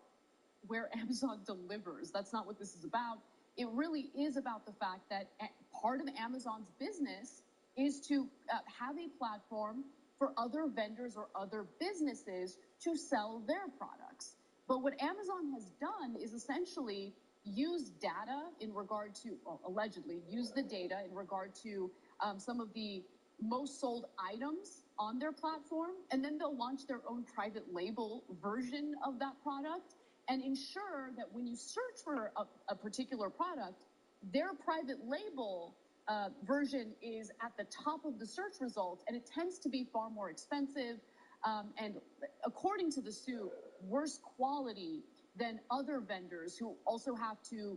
where Amazon delivers. That's not what this is about. It really is about the fact that part of Amazon's business is to have a platform for other vendors or other businesses to sell their products. But what Amazon has done is essentially use data in regard to, well, allegedly use the data in regard to some of the most sold items on their platform, and then they'll launch their own private label version of that product and ensure that when you search for a particular product, their private label version is at the top of the search results, and it tends to be far more expensive and, according to the suit, worse quality than other vendors who also have to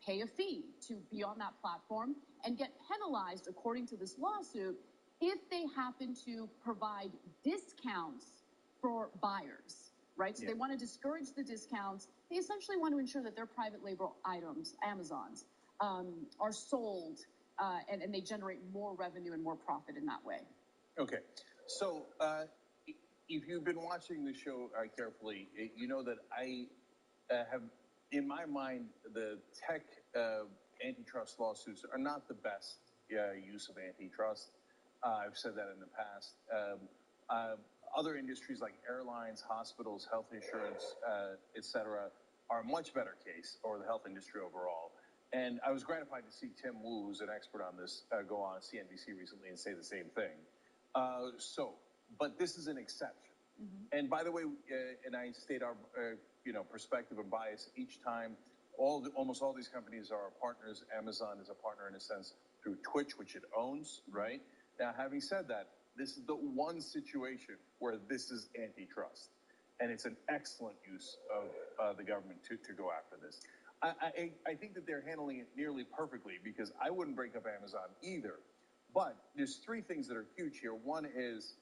pay a fee to be on that platform and get penalized, according to this lawsuit, if they happen to provide discounts for buyers. Right? So they want to discourage the discounts. They essentially want to ensure that their private label items, Amazon's, are sold and they generate more revenue and more profit in that way. Okay. So if you've been watching the show carefully, you know that I have, in my mind, the tech antitrust lawsuits are not the best use of antitrust. I've said that in the past. Other industries like airlines, hospitals, health insurance, et cetera, are a much better case, or the health industry overall. And I was gratified to see Tim Wu, who's an expert on this, go on CNBC recently and say the same thing. But this is an exception. Mm-hmm. And by the way, and I state our perspective and bias each time, almost all these companies are our partners. Amazon is a partner in a sense through Twitch, which it owns, right? Now, having said that, this is the one situation where this is antitrust. And it's an excellent use of the government to go after this. I think that they're handling it nearly perfectly because I wouldn't break up Amazon either. But there's three things that are huge here. One is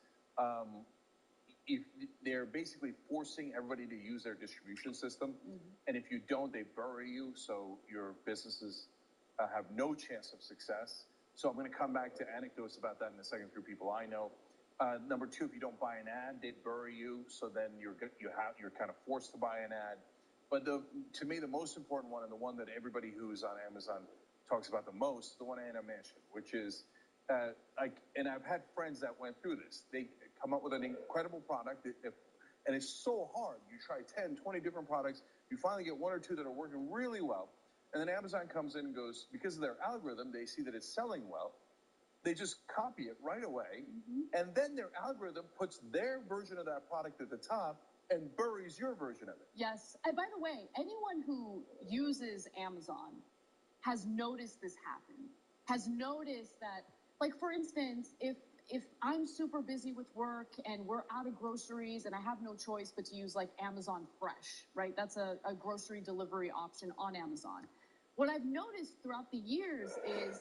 if they're basically forcing everybody to use their distribution system. And if you don't, they bury you. So your businesses have no chance of success. So I'm going to come back to anecdotes about that in a second through people I know. Number two, if you don't buy an ad, they bury you. So then you're kind of forced to buy an ad. But to me, the most important one, and the one that everybody who's on Amazon talks about the most, is the one Anna mentioned, which is, and I've had friends that went through this. They come up with an incredible product, and it's so hard. You try 10, 20 different products. You finally get one or two that are working really well. And then Amazon comes in and goes, because of their algorithm, they see that it's selling well. They just copy it right away. And then their algorithm puts their version of that product at the top and buries your version of it. Yes. And by the way, anyone who uses Amazon has noticed this happen, has noticed that, like, for instance, if I'm super busy with work and we're out of groceries and I have no choice but to use like Amazon Fresh, right? That's a grocery delivery option on Amazon. What I've noticed throughout the years is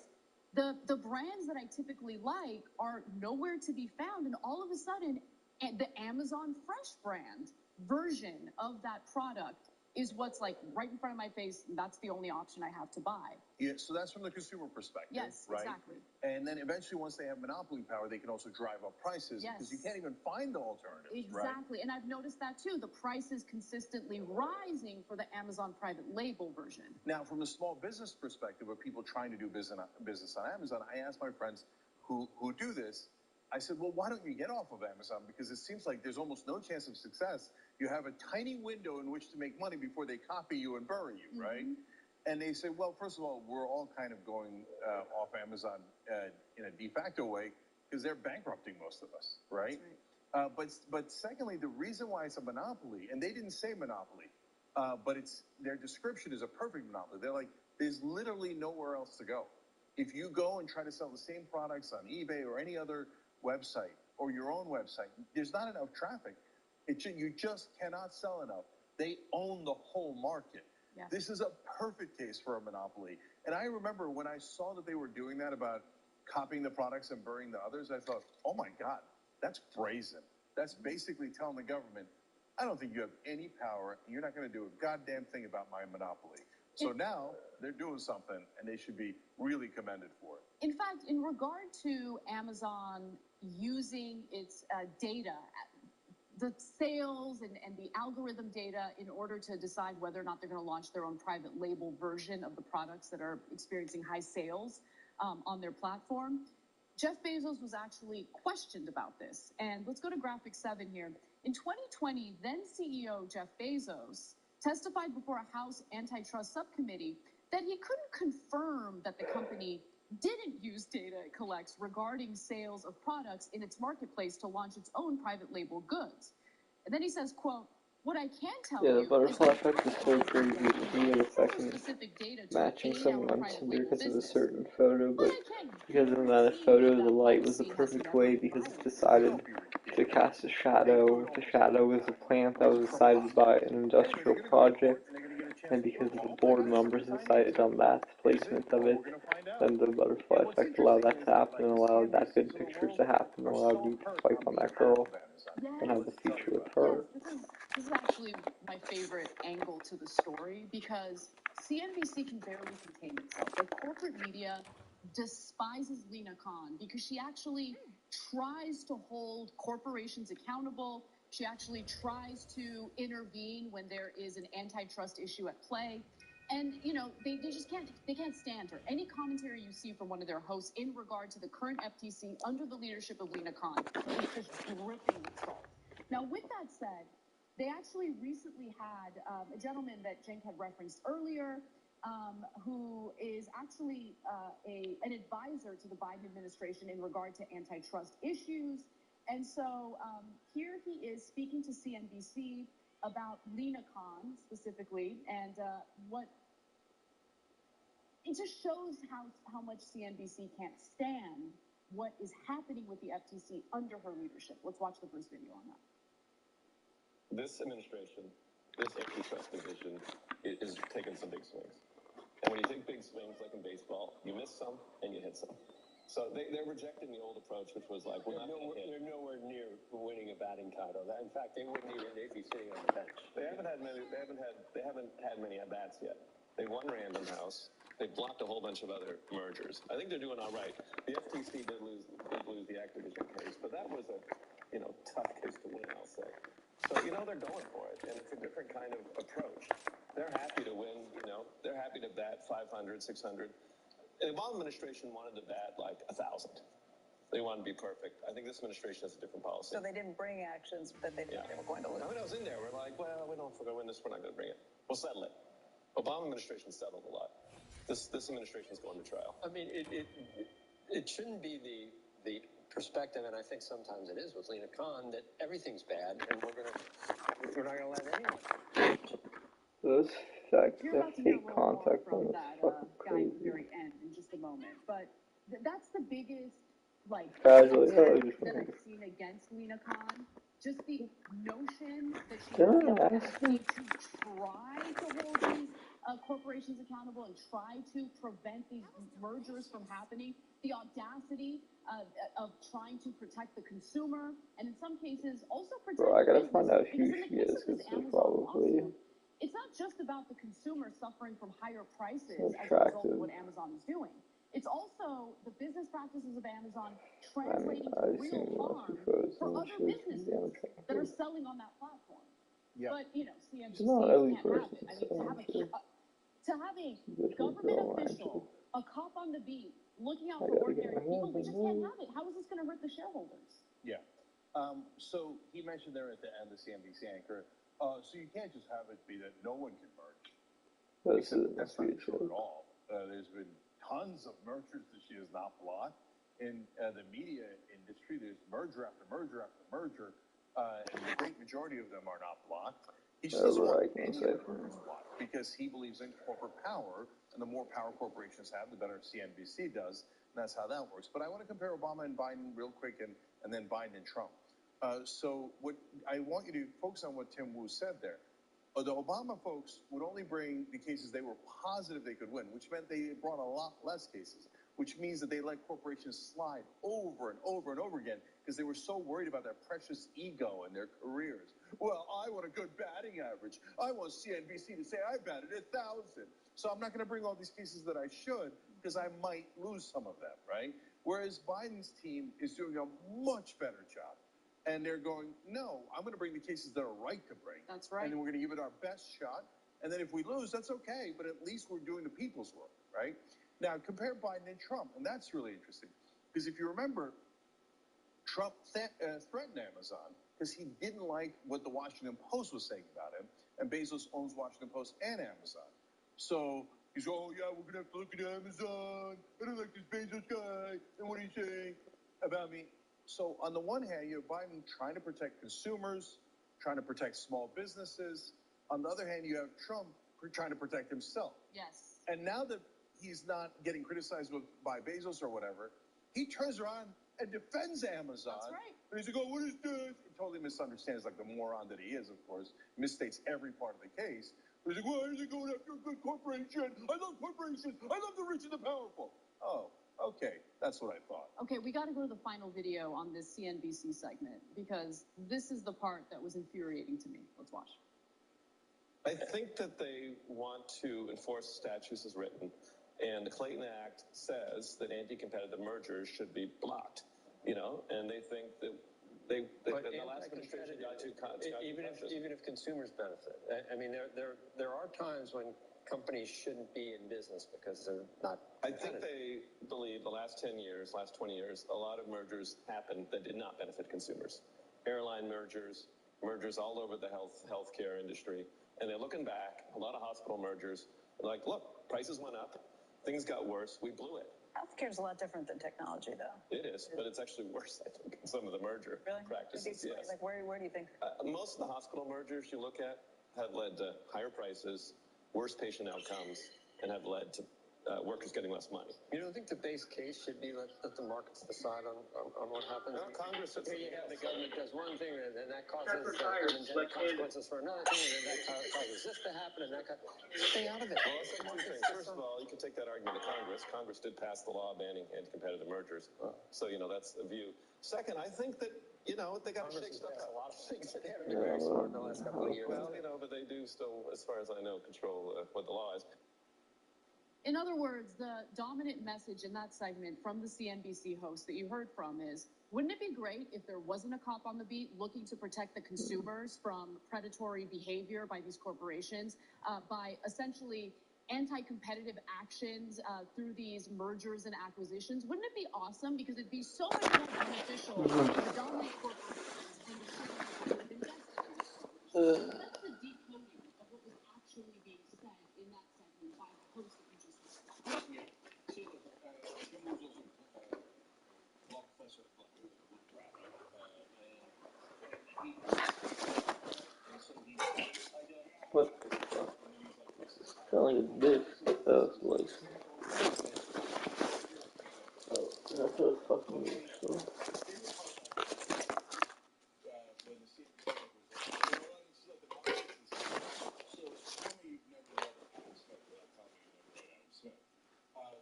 the brands that I typically like are nowhere to be found. And all of a sudden, the Amazon Fresh brand version of that product is what's like right in front of my face. And that's the only option I have to buy. Yeah, so that's from the consumer perspective. Yes, right? Exactly. And then eventually, once they have monopoly power, they can also drive up prices because you can't even find the alternatives. Exactly. Right? And I've noticed that too. The price is consistently rising for the Amazon private label version. Now, from a small business perspective of people trying to do business on Amazon, I asked my friends who do this, I said, well, why don't you get off of Amazon? Because it seems like there's almost no chance of success. You have a tiny window in which to make money before they copy you and bury you, right? And they said, well, first of all, we're all kind of going off Amazon in a de facto way because they're bankrupting most of us, right? But secondly, the reason why it's a monopoly, and they didn't say monopoly, but their description is a perfect monopoly. They're like, there's literally nowhere else to go. If you go and try to sell the same products on eBay or any other website or your own website, there's not enough traffic. You just cannot sell enough. They own the whole market. Yes. This is a perfect case for a monopoly. And I remember when I saw that they were doing that about copying the products and burying the others, I thought, oh my God, that's brazen. That's basically telling the government, I don't think you have any power, and you're not going to do a goddamn thing about my monopoly. So now they're doing something, and they should be really commended for it. In fact, in regard to Amazon using its data, the sales and the algorithm data in order to decide whether or not they're going to launch their own private label version of the products that are experiencing high sales on their platform, Jeff Bezos was actually questioned about this. And let's go to graphic 7 here. In 2020, then CEO Jeff Bezos testified before a House antitrust subcommittee that he couldn't confirm that the company didn't use data it collects regarding sales of products in its marketplace to launch its own private label goods. And then he says, quote, what I can tell you Yeah, the butterfly is effect is so crazy. If you get a second specific data to matching aid someone our on private Tinder label because of a business. certain photo, but I can't because of that photo, the light was the perfect way because it's decided to cast a shadow. The shadow was a plant that was decided by an industrial project, and because the board members decided on that placement of it, then the butterfly effect allowed that to happen and allowed that good picture to happen, allowed you to swipe on that girl and have the future with her. This is actually my favorite angle to the story because CNBC can barely contain itself. Like, corporate media despises Lena Khan because she actually tries to hold corporations accountable. She actually tries to intervene when there is an antitrust issue at play. And, you know, they just can't stand her. Any commentary you see from one of their hosts in regard to the current FTC under the leadership of Lena Khan is just dripping with salt. Now, with that said, they actually recently had a gentleman that Cenk had referenced earlier, who is actually an advisor to the Biden administration in regard to antitrust issues. And so here he is speaking to CNBC about Lena Khan specifically and what it just shows how much CNBC can't stand what is happening with the FTC under her leadership. Let's watch the first video on that. This administration, this antitrust division is taking some big swings. And when you take big swings, like in baseball, you miss some and you hit some. So they're rejecting the old approach, which was like, we're not going to hit. They're nowhere near winning a batting title. In fact, they wouldn't even. They'd be sitting on the bench. They haven't had many at bats yet. They won Random House. They blocked a whole bunch of other mergers. I think they're doing all right. The FTC did lose the Activision case, but that was a tough case to win, I'll say. So they're going for it, and it's a different kind of approach. They're happy to win. They're happy to bat 500, 600. The Obama administration wanted to bat like 1,000. They wanted to be perfect. I think this administration has a different policy. So they didn't bring actions that they thought they were going to lose. I mean, I was in there. We're like, well, we don't know if we're going to win this. We're not going to bring it. We'll settle it. Obama administration settled a lot. This administration is going to trial. I mean, it shouldn't be the perspective, and I think sometimes it is with Lena Khan, that everything's bad and we're not going to let anyone. Those facts You're about that to hear a take little more contact from on that fucking guy at the crazy. very end in just a moment. But that's the biggest, Casually, attack just that wanted I've seen against Lena Khan. Just the notion that she Didn't feels I that ask it's going to try to hold these corporations accountable and try to prevent these mergers from happening. The audacity of trying to protect the consumer, and in some cases also protect Bro, I gotta business. find out who Because in the she case is, of this because it's Amazon probably lawsuit, it's not just about the consumer suffering from higher prices as a result attractive. of what Amazon is doing. It's also the business practices of Amazon I mean, translating I've to seen real harm photos for and other she was businesses damn that are attractive. selling on that platform. Yeah. But CNBC She's not an ugly can't have person, it. I so mean, I'm sure. to have a This government girl, official, a cop on the beat, looking out I for gotta get ordinary my people, hands we on just can't those. have it. How is this going to hurt the shareholders? Yeah. So he mentioned there at the end, the CNBC anchor, so you can't just have it be that no one can merge. This Except must that's be not a true joke. at all. There's been tons of mergers that she has not blocked. In the media industry, there's merger after merger after merger, and the great majority of them are not blocked. He just doesn't want any of the mergers blocked because he believes in corporate power, and the more power corporations have, the better CNBC does, and that's how that works. But I want to compare Obama and Biden real quick, and then Biden and Trump. So what I want you to focus on what Tim Wu said there. The Obama folks would only bring the cases they were positive they could win, which meant they brought a lot less cases, which means that they let corporations slide over and over and over again because they were so worried about their precious ego and their careers. Well, I want a good batting average. I want CNBC to say I batted 1,000. So I'm not going to bring all these cases that I should because I might lose some of them, right? Whereas Biden's team is doing a much better job. And they're going, no, I'm going to bring the cases that are right to bring. That's right. And then we're going to give it our best shot. And then if we lose, that's okay. But at least we're doing the people's work, right? Now, compare Biden and Trump. And that's really interesting. Because if you remember, Trump threatened Amazon because he didn't like what the Washington Post was saying about him. And Bezos owns Washington Post and Amazon. So he's, oh, yeah, we're going to have to look at Amazon. I don't like this Bezos guy. And what are you saying about me? So on the one hand, you have Biden trying to protect consumers, trying to protect small businesses. On the other hand, you have Trump trying to protect himself. Yes. And now that he's not getting criticized by Bezos or whatever, he turns around and defends Amazon. That's right. And he's like, oh, what is this? He totally misunderstands, like the moron that he is, of course, misstates every part of the case. But he's like, why are they going after a good corporation? I love corporations. I love the rich and the powerful. Oh. Okay, that's what I thought. Okay, we got to go to the final video on this CNBC segment because this is the part that was infuriating to me. Let's watch. I think that they want to enforce statutes as written, and the Clayton Act says that anti-competitive mergers should be blocked, and they think that the last administration got too even if consumers benefit. I mean, there are times when companies shouldn't be in business because they're not. I think they believe the last 10 years, last 20 years, a lot of mergers happened that did not benefit consumers. Airline mergers all over the healthcare industry. And they're looking back, a lot of hospital mergers, like, look, prices went up, things got worse, we blew it. Healthcare is a lot different than technology, though. It is, but it's actually worse, I think, in some of the merger practices. Yes. Like, where do you think? Most of the hospital mergers you look at have led to higher prices, worse patient outcomes, and have led to workers getting less money. You don't think the base case should be let the markets decide on what happens? No, Congress sits. Here you have the government does one thing, and then that causes unintended consequences for another thing, and then that causes this to happen, and that stay out of it. Well, let's say two things. First of all, you can take that argument to Congress. Congress did pass the law banning anti-competitive mergers, so that's a view. Second, I think that they got to shake stuff a up. lot of things that haven't been very smart in the last couple of years. Well, but they do still, as far as I know, control what the law is. In other words, the dominant message in that segment from the CNBC host that you heard from is, wouldn't it be great if there wasn't a cop on the beat looking to protect the consumers from predatory behavior by these corporations by essentially anti-competitive actions through these mergers and acquisitions? Wouldn't it be awesome? Because it'd be so much more beneficial for the dominant corporations and the shareholders who have invested in these corporations. So that's the decoding of what was actually being said in that segment by the host that you just heard. Yeah. So, Jim was also law professor at What? Sound like a dick. Oh, like. Oh, that's what it's fucking me. So.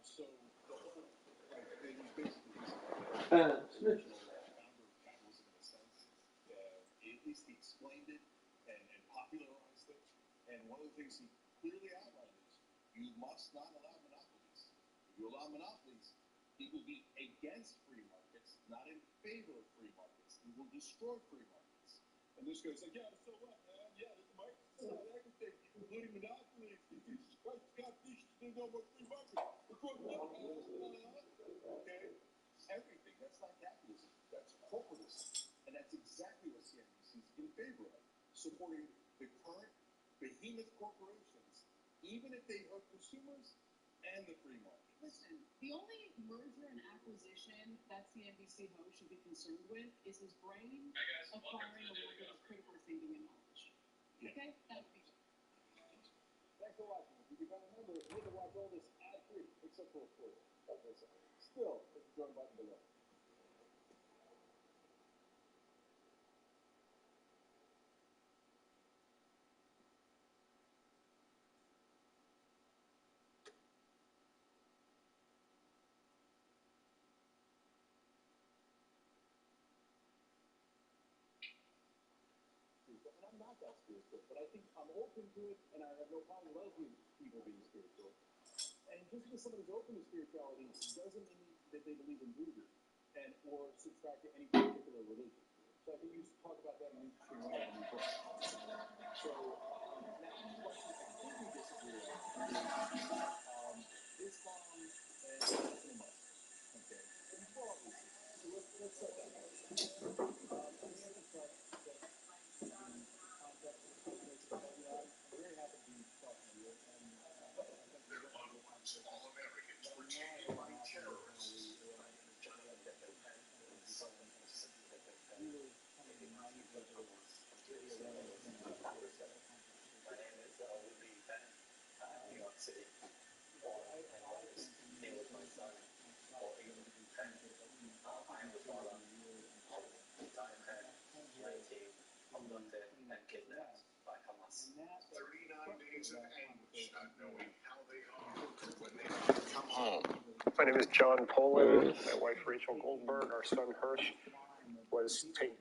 So the whole, they was basically Snitch. capitalism in a sense. At least he explained it and popularized it. And one of the things he clearly outlined is you must not allow monopolies. If you allow monopolies, he will be against free markets, not in favor of free markets. He will destroy free markets. And this guy's like, yeah, so what, man? Yeah, the markets decide everything, including monopolies. There's no more free markets. Okay? Everything. That's not capitalism. That's corporatism. And that's exactly what CNBC is in favor of. Supporting the current behemoth corporations, even if they hurt consumers and the free market. Listen, the only merger and acquisition that CNBC host should be concerned with is his brain acquiring a little bit of critical thinking and knowledge. Okay? That would be good. Thanks for watching. If you can remember, you can watch all this ad-free, except for free. Still, hit the join button below. And I'm not that spiritual, but I think I'm open to it, and I have no problem with other people being spiritual. And just because somebody's open to spirituality doesn't mean that they believe in voodoo and or subscribe to any particular religion. So I think you talk about that in an interesting way in your book. So now the question I think we disagree on is Islam and Muslims. Okay. And for all reasons. So let's set that up. And we have to start that in context of the conversation. I'm very happy to be talking to you, and I think we're going to have a conversation. All Americans were taken by terrorists. Kidnapped by Hamas. 39 days of anguish, not knowing how they are when they come home. My name is John Poland. My wife Rachel Goldberg, our son Hirsch was taken.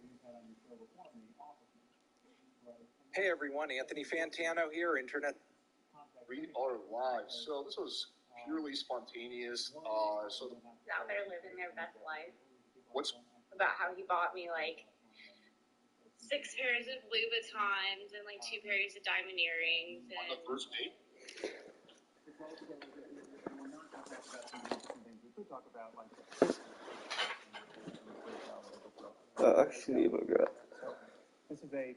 Hey everyone, Anthony Fantano here, Internet. Read our lives. So this was purely spontaneous. Out there living their best life. What's About how he bought me like 6 pairs of Louis Vuittons and like 2 pairs of diamond earrings. On the first date? Actually, regret. There's an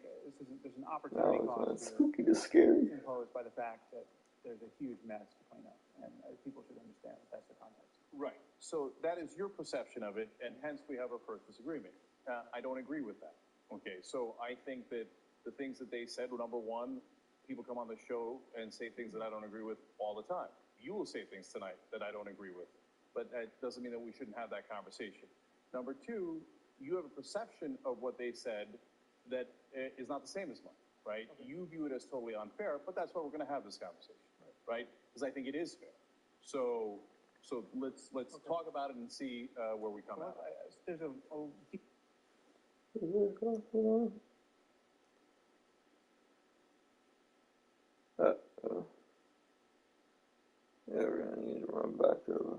opportunity cost spooky to scary. imposed by the fact that there's a huge mess to clean up, and people should understand that that's the context. Right. So that is your perception of it, and hence we have our first disagreement. I don't agree with that. Okay, so I think that the things that they said were, number one, people come on the show and say things that I don't agree with all the time. you will say things tonight that I don't agree with, but that doesn't mean that we shouldn't have that conversation. Number two, you have a perception of what they said that is not the same as mine, right? Okay. You view it as totally unfair, but that's why we're going to have this conversation, right? Because I think it is fair. So let's okay. Talk about it and see where we come out. There's yeah, we're gonna need to run back over.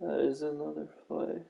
That is another play.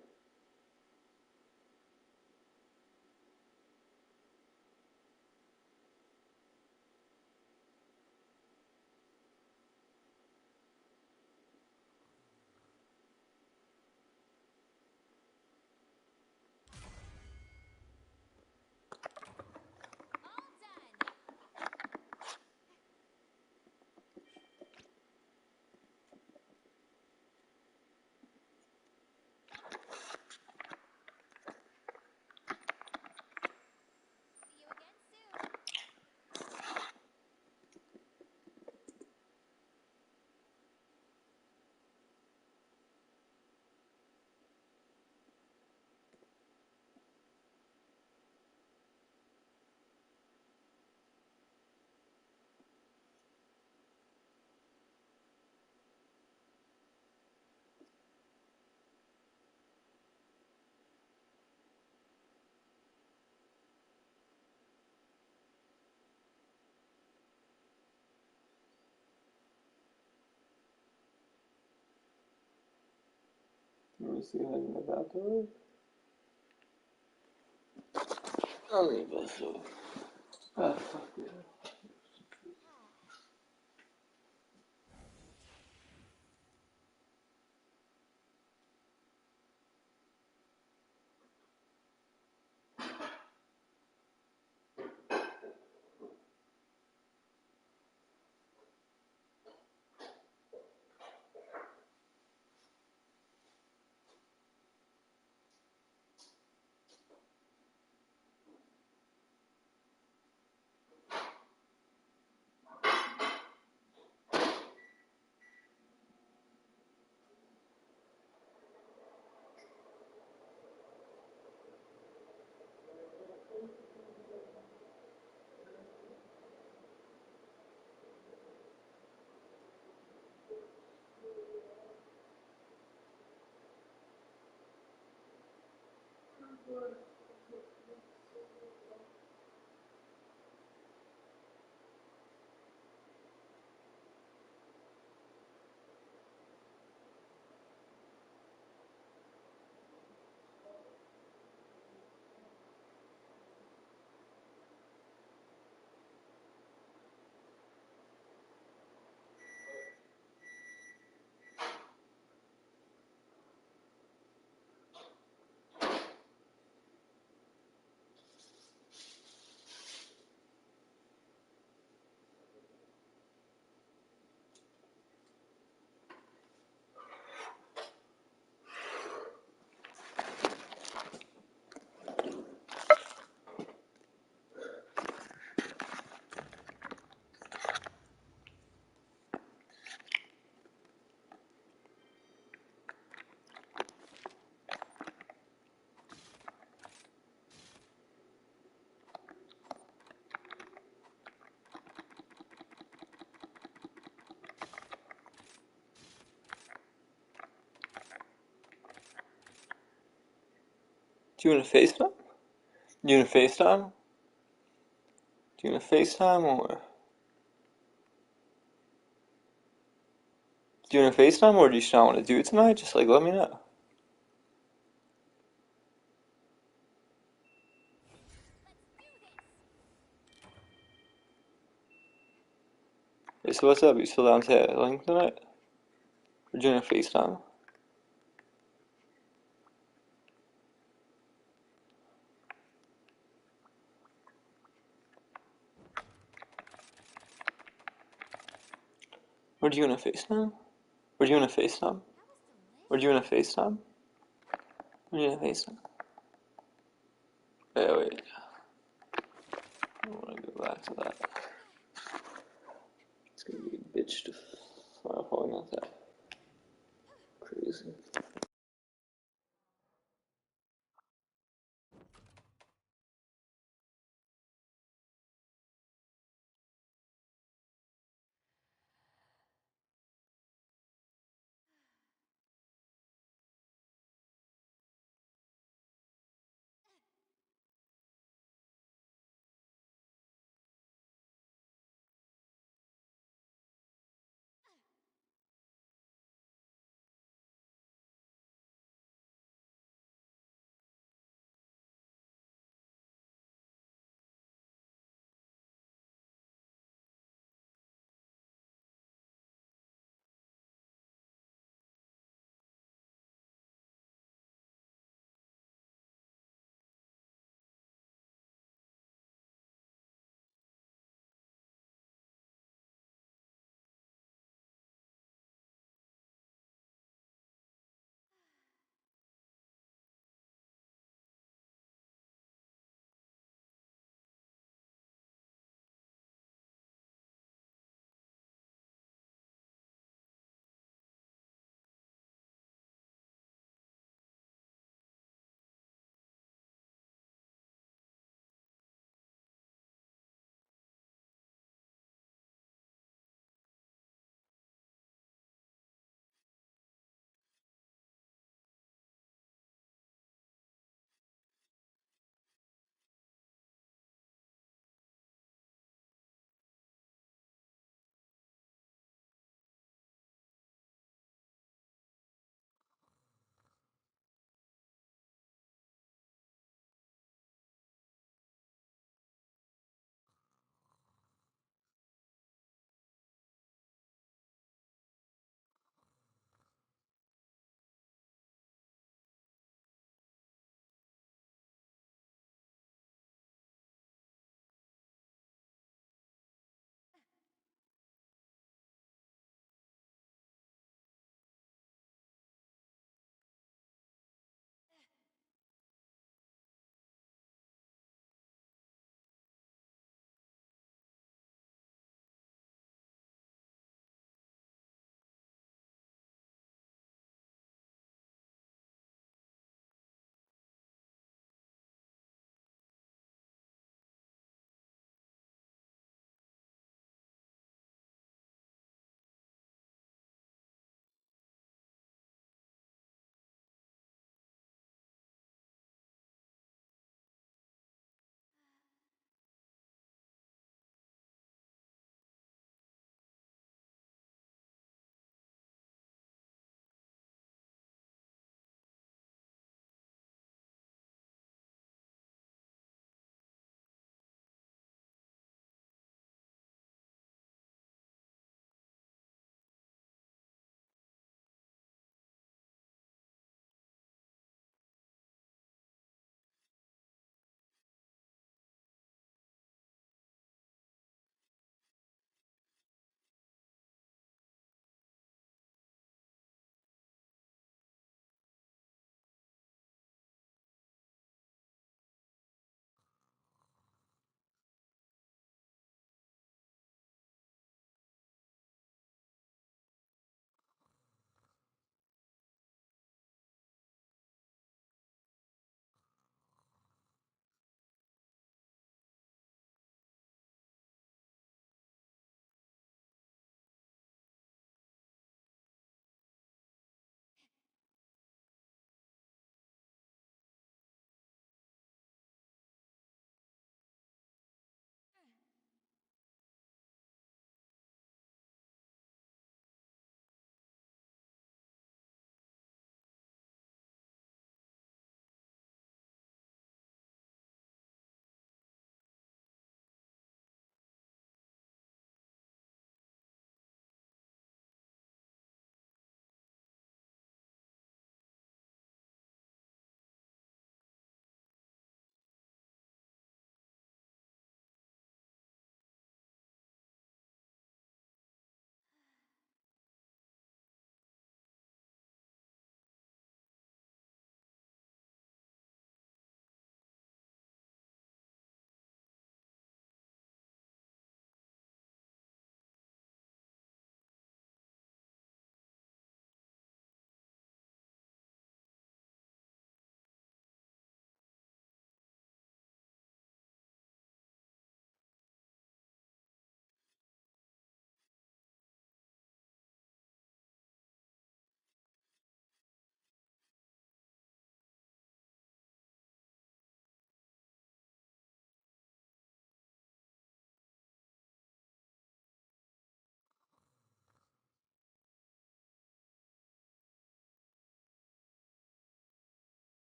Let me see how you make that work. I'll leave this so. Ah, fuck yeah. Do you want to FaceTime? Do you want to FaceTime? Do you want to FaceTime or? Do you want to FaceTime or do you just not want to do it tonight? Just like let me know. Hey, so what's up? You still down to Link tonight? Or do you want to FaceTime? Or do you want to FaceTime? Or do you want to FaceTime? Were you in a FaceTime? Were you in a FaceTime? Wait. I want to go back to that. It's gonna be a bitch to. Probably not that crazy.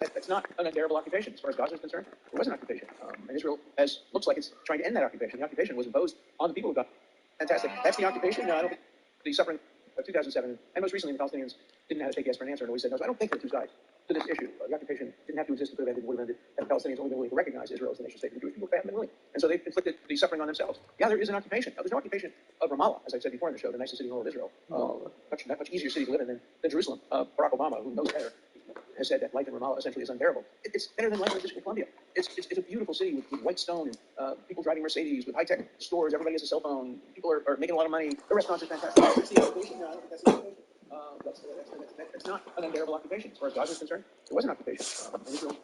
That's not an unbearable occupation. As far as Gaza is concerned, it was an occupation. And Israel looks like it's trying to end that occupation. The occupation was imposed on the people of Gaza. Fantastic. That's the occupation. No, I don't think the suffering of 2007, and most recently the Palestinians didn't know how to take yes for an answer and always said no. So I don't think there are two sides to this issue. The occupation didn't have to exist, it could have ended, would have ended, and the Palestinians only been willing to recognize Israel as the nation state. The Jewish people, they haven't been willing. And so they've inflicted the suffering on themselves. Yeah, there is an occupation. Now, there's no occupation of Ramallah, as I said before in the show, the nicest city in all of Israel. Much easier city to live in than Jerusalem. Barack Obama, who knows better, has said that life in Ramallah essentially is unbearable. It's better than life in the District of Columbia. It's a beautiful city with white stone and people driving Mercedes, with high-tech stores. Everybody has a cell phone. People are making a lot of money. The restaurants are fantastic. That's the occupation. No, I don't think that's the occupation. That's not an unbearable occupation. As far as Gaza is concerned, it was an occupation. And Israel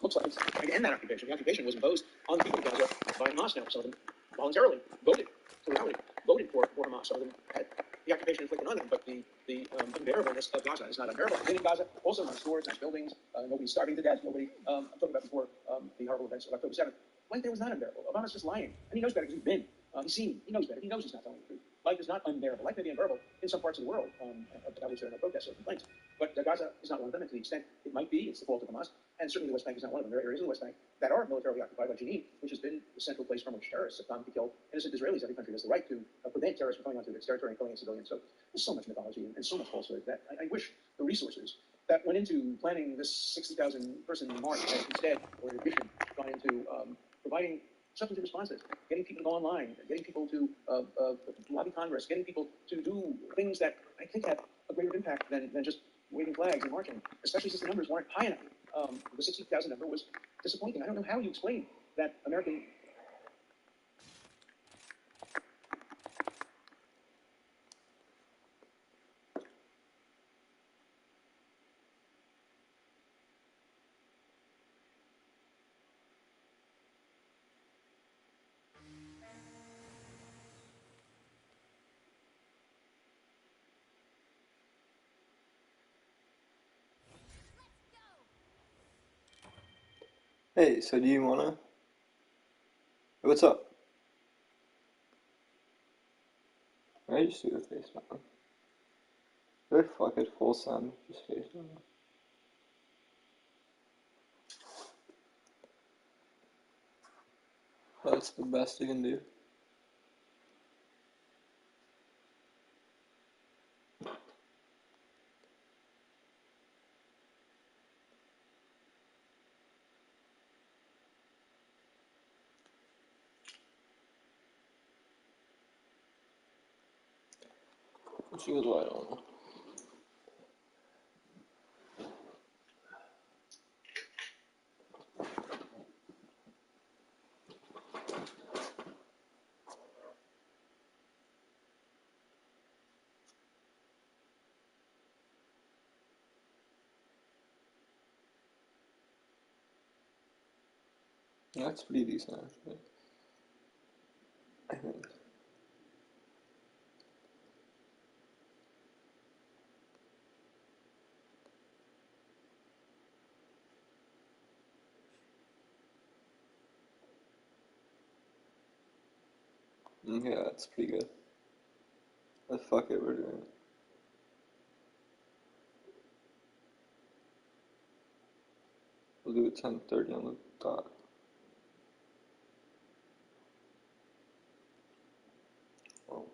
looks like it's trying to end that occupation. The occupation was imposed on the people of Gaza by Hamas now. Some of them voluntarily voted for Hamas. Some of them had the occupation inflicted on them, but the unbearableness of Gaza is not unbearable. Living in Gaza, also nice stores, nice buildings, nobody's starving to death, nobody, I'm talking about before the horrible events of October 7th. Life there was not unbearable. Obama's just lying. And he knows better because he's been. He's seen. He knows better. He knows he's not telling the truth. Life is not unbearable. Life may be unbearable in some parts of the world, about which there are no protests or complaints. But Gaza is not one of them, and to the extent it might be, it's the fault of Hamas. And certainly the West Bank is not one of them. There are areas of the West Bank that are militarily occupied by Jenin, which has been the central place from which terrorists have come to kill innocent Israelis. Every country has the right to prevent terrorists from coming onto its territory and killing civilians. So there's so much mythology and so much falsehood that I wish the resources that went into planning this 60,000 person march had instead, or in addition, gone into providing substantive responses, getting people to go online, getting people to lobby Congress, getting people to do things that I think have a greater impact than just waving flags and marching, especially since the numbers weren't high enough. The 60,000 number was disappointing. I don't know how you explain that American. Hey, so do you wanna? What's up? I just do a face down. Fuck it, full send, just face down. That's the best you can do. She was right on. That's pretty decent, actually. I think. Yeah, that's pretty good. But fuck it, we're doing it. We'll do it 10:30 on the dot. Oh.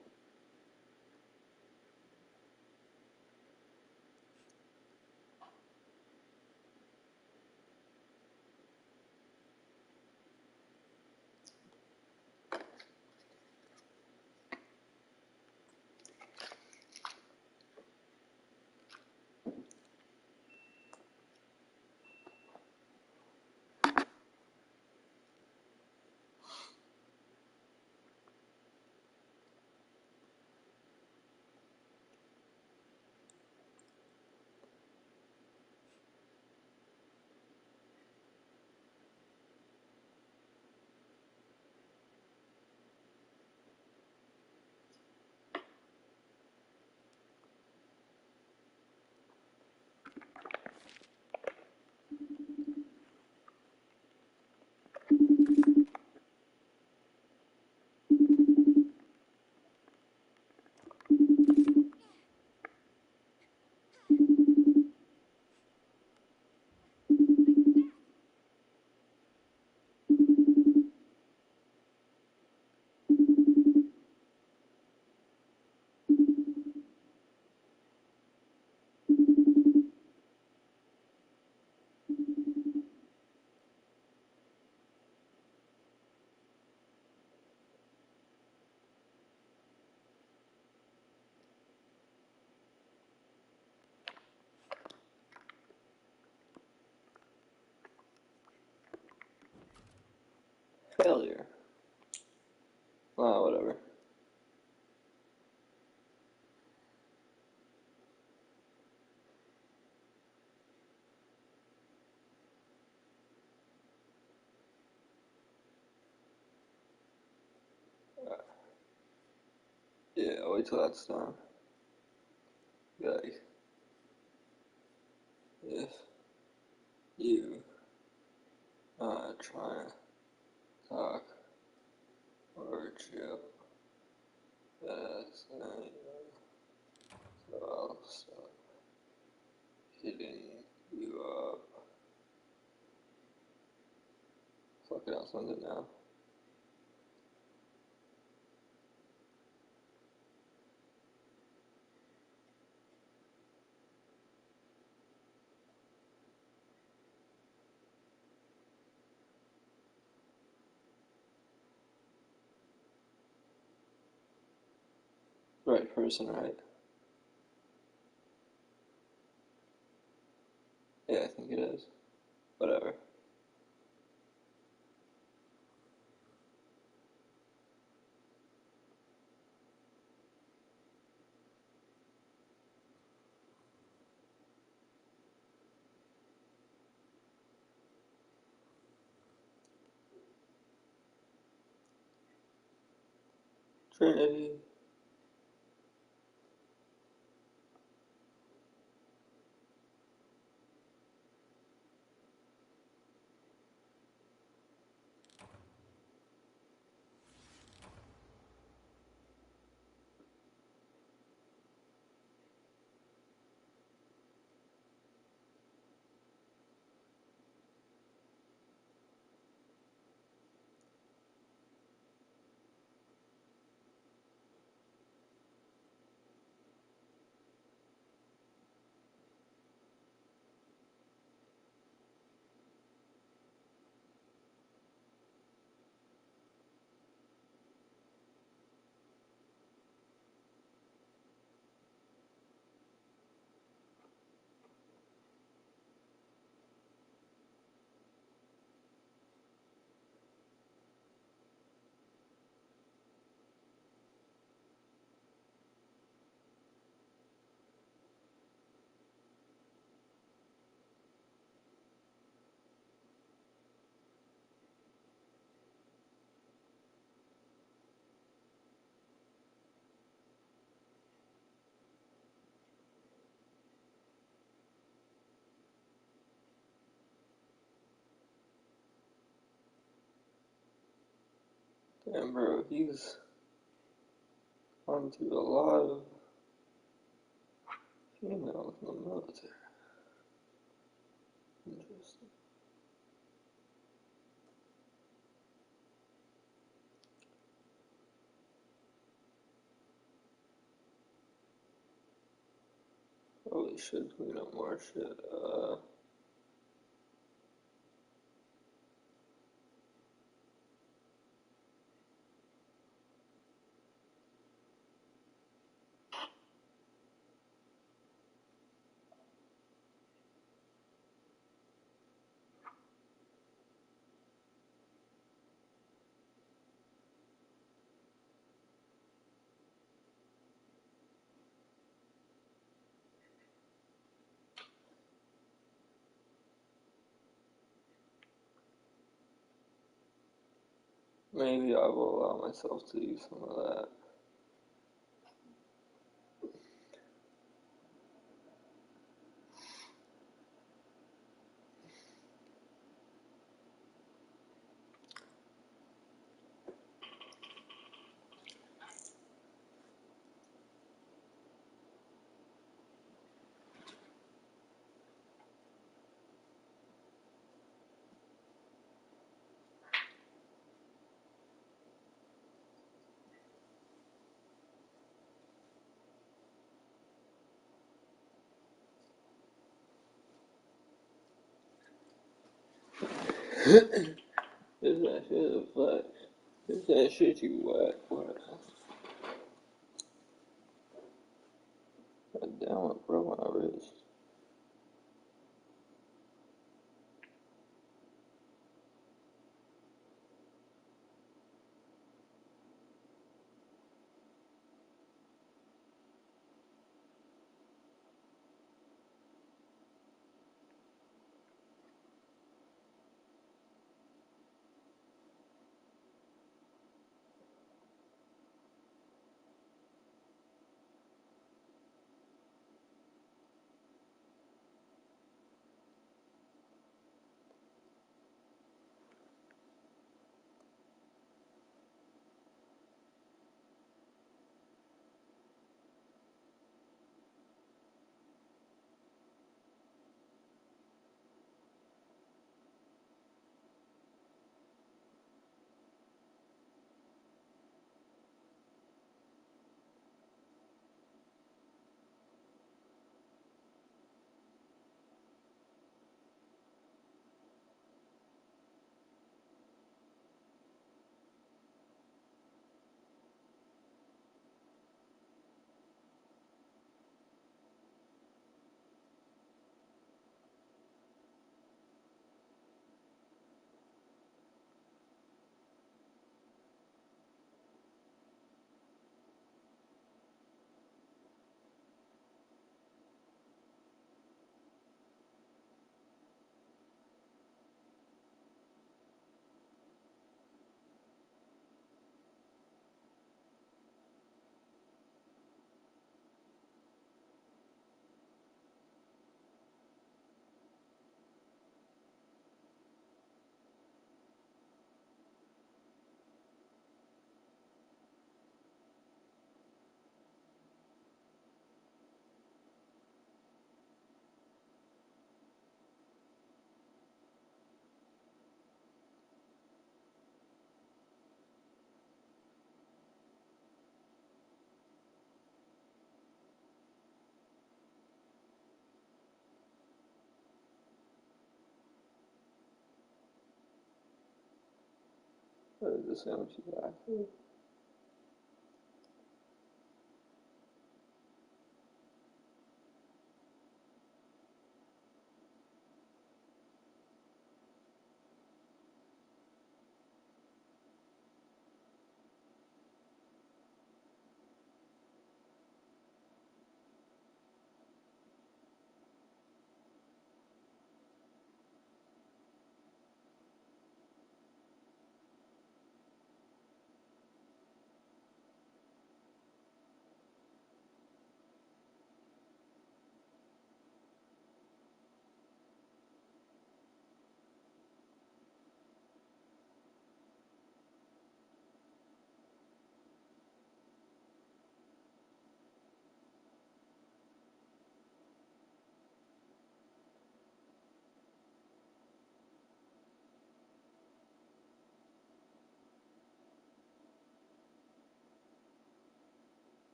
Failure. Whatever. Yeah, wait till that's done. Like, if you trying to talk or chill, so I'll stop hitting you up. Fucking I'll send it now. Right person, right? Yeah, I think it is. Whatever. Trinity. Damn, bro, he's gone through a lot of females in the military. Interesting. Probably should clean up more shit. Maybe I will allow myself to use some of that. Is that shit a flex? Is that shit you what? God damn it, bro, my wrist. What is this going to back?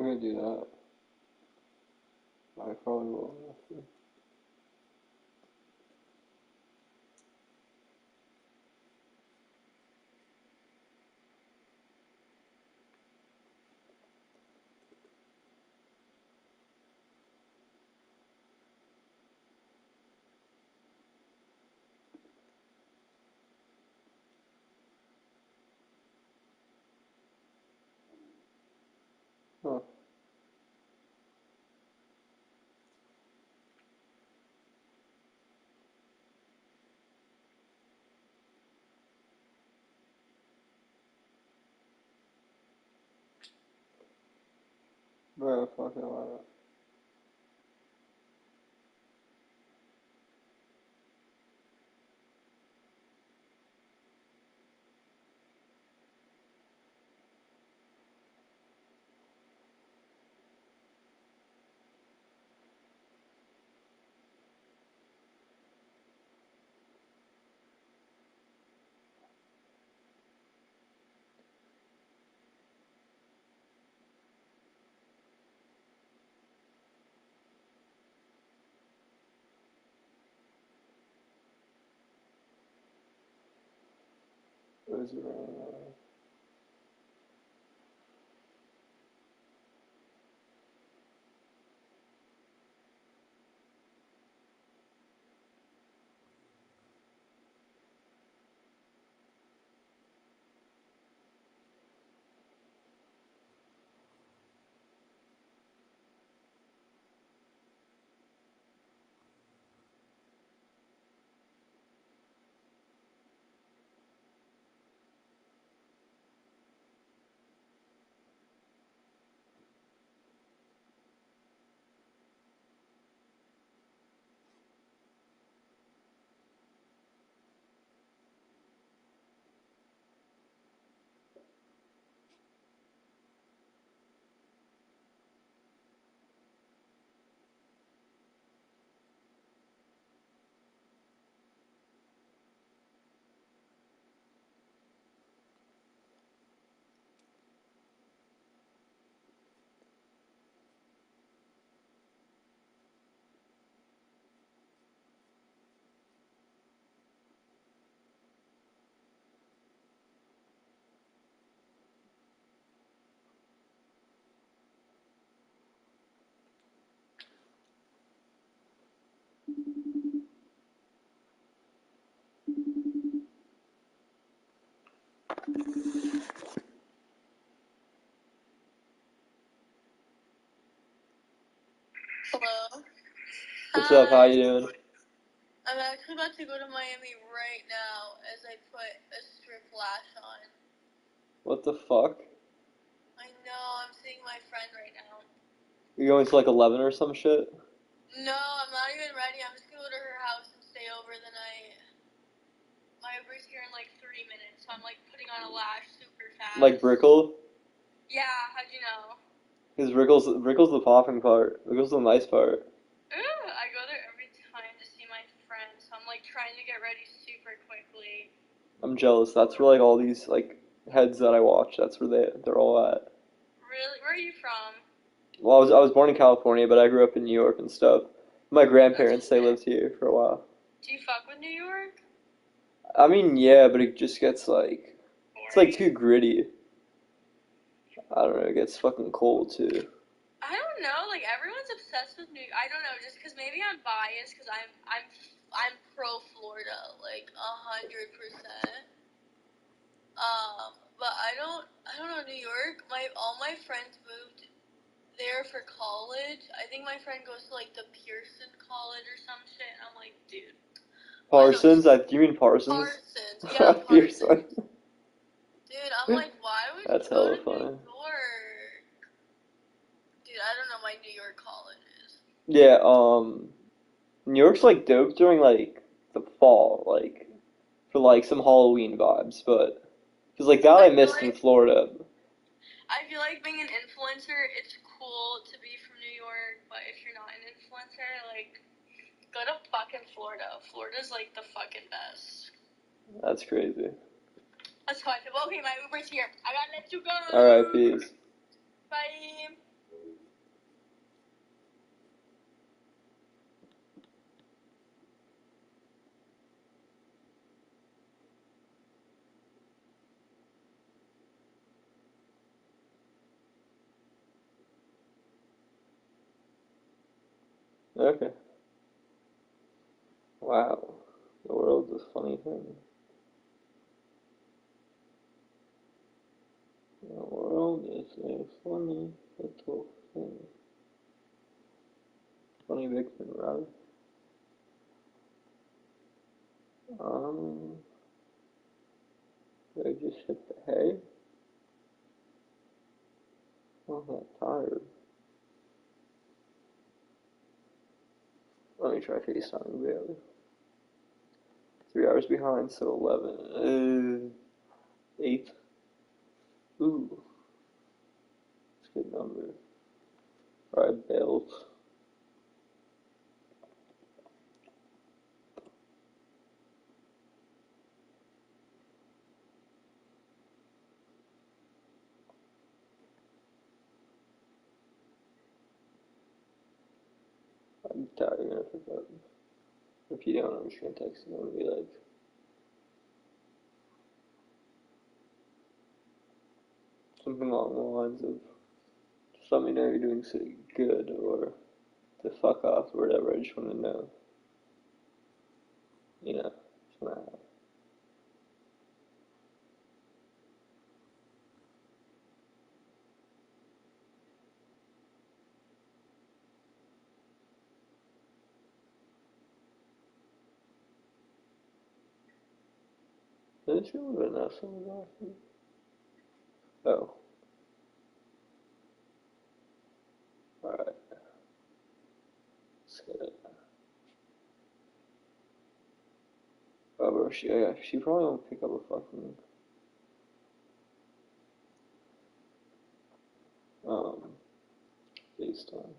gonna do that. I probably will. Huh. Bro, fucking wow. What is it? Hello. What's up? How you doing? I'm actually about to go to Miami right now as I put a strip lash on. What the fuck? I know, I'm seeing my friend right now. You going to like 11 or some shit? No, I'm not even ready. I'm just gonna go to her house and stay over the night. My Uber's here in like 3 minutes, so I'm like putting on a lash super fast. Like Brickle? Yeah, how'd you know? Because Brickle's the popping part. Brickle's the nice part. Ooh, I go there every time to see my friend, so I'm like trying to get ready super quickly. I'm jealous. That's where like all these like heads that I watch. That's where they're all at. Really? Where are you from? Well, I was born in California, but I grew up in New York and stuff. My grandparents they lived here for a while. Do you fuck with New York? I mean, yeah, but it just gets like it's like too gritty. I don't know. It gets fucking cold too. I don't know. Like everyone's obsessed with New. I don't know. Just because maybe I'm biased because I'm pro Florida like 100%. But I don't know New York. All my friends moved there for college. I think my friend goes to like the Pearson College or some shit. And I'm like, dude. Parsons? Do you mean Parsons? Parsons. Yeah, Parsons. Dude, I'm like, why would That's you go hella to funny. New York? Dude, I don't know my New York colleges. Yeah, New York's like dope during like the fall, like for like some Halloween vibes, but because like that I missed in Florida. I feel like being an influencer, it's cool to be from New York, but if you're not an influencer, like, go to fucking Florida. Florida's like the fucking best. That's crazy. That's how I feel. Okay, my Uber's here. I gotta let you go. All right, peace. Bye. Okay. Wow. The world's a funny thing. The world is a funny little thing. Funny big thing, rather. Did I just hit the hay? I'm not tired. Let me try FaceTiming Bailey. 3 hours behind, so 11. 8. Ooh, that's a good number. Alright, bailed. I'm tired, I'm gonna pick up. If you don't, I'm just gonna text him and be like, something along the lines of, just let me know you're doing so good, or to fuck off, or whatever. I just want to know. You know, just want to have. Did you live in that somewhere? Oh, alright. Let's get it. Oh, bro, she probably won't pick up a fucking, FaceTime.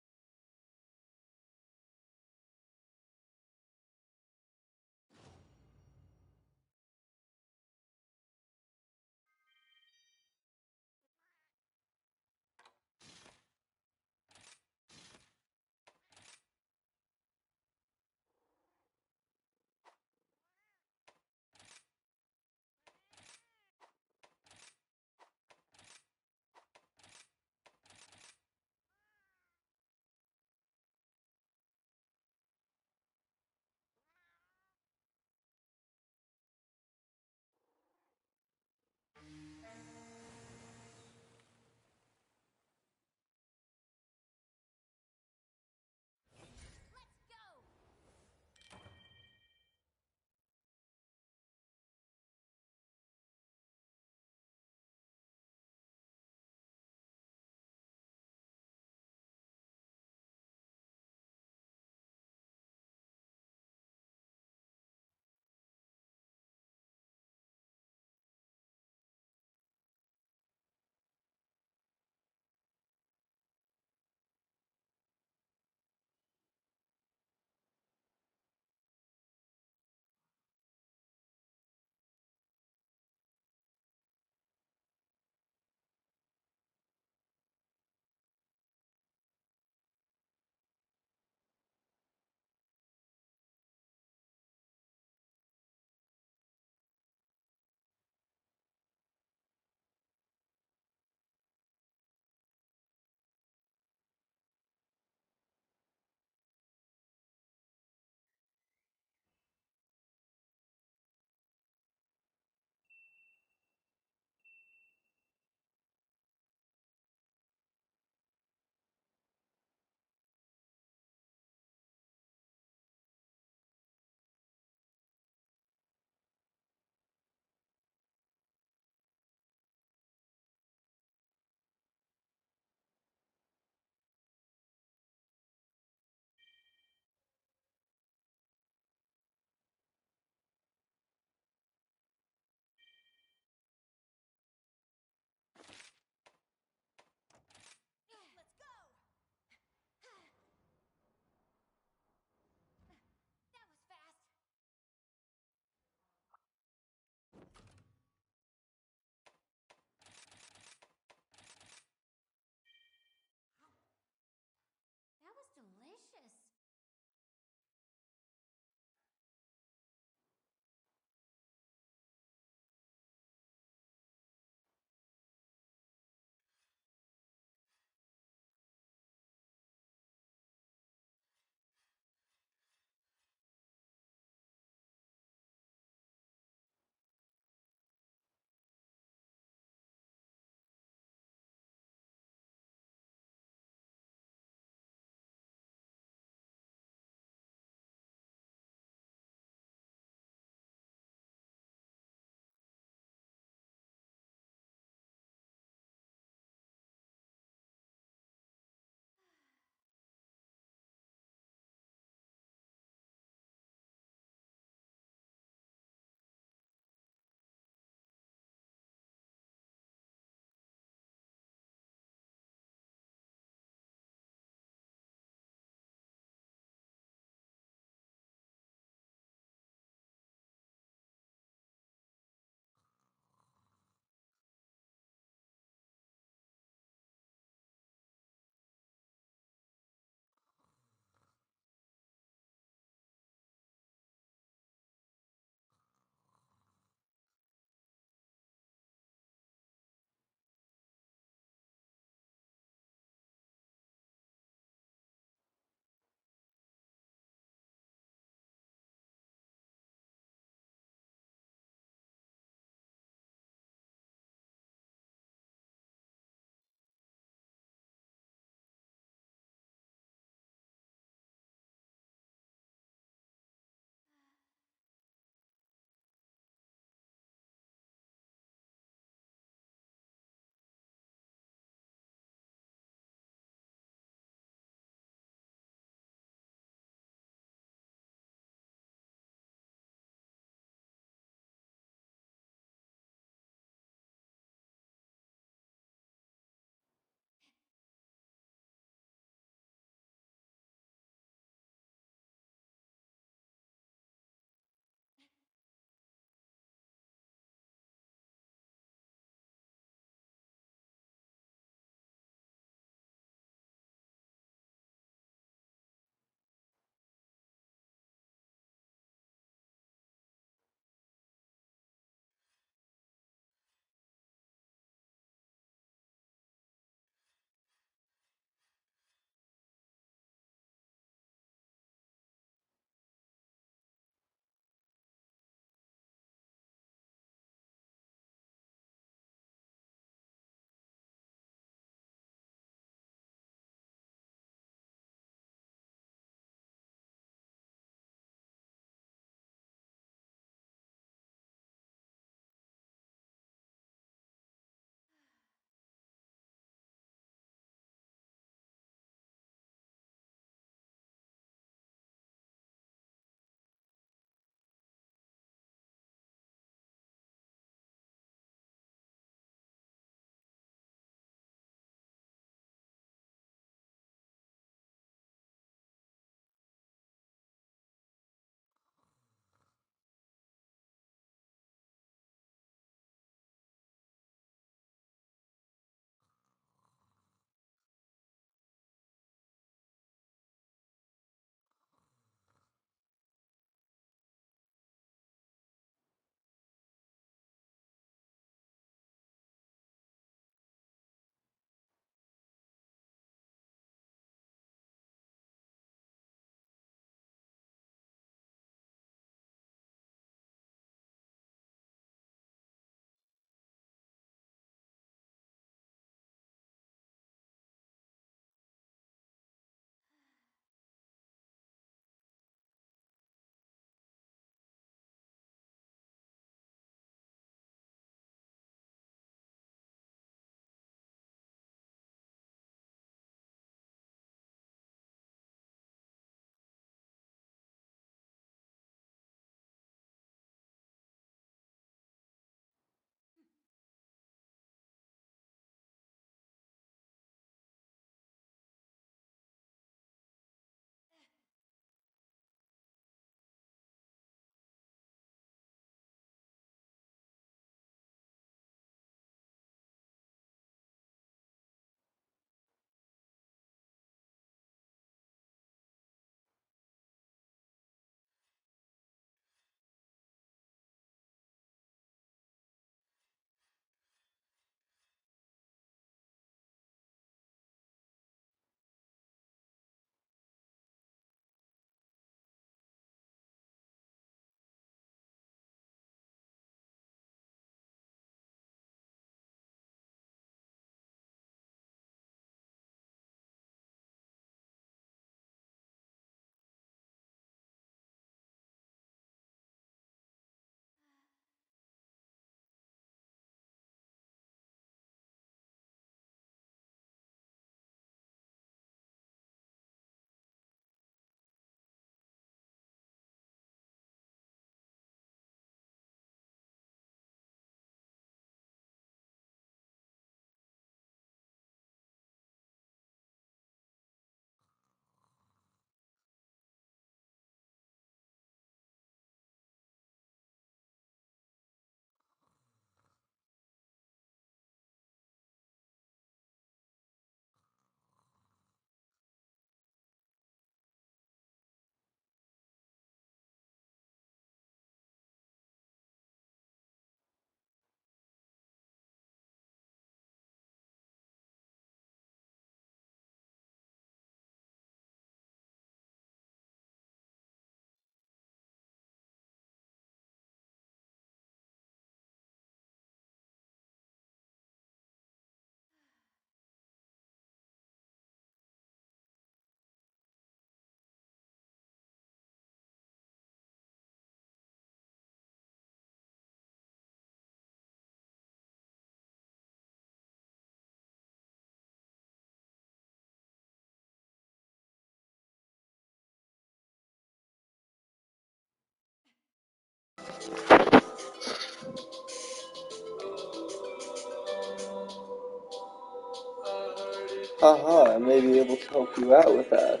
Haha, I may be able to help you out with that.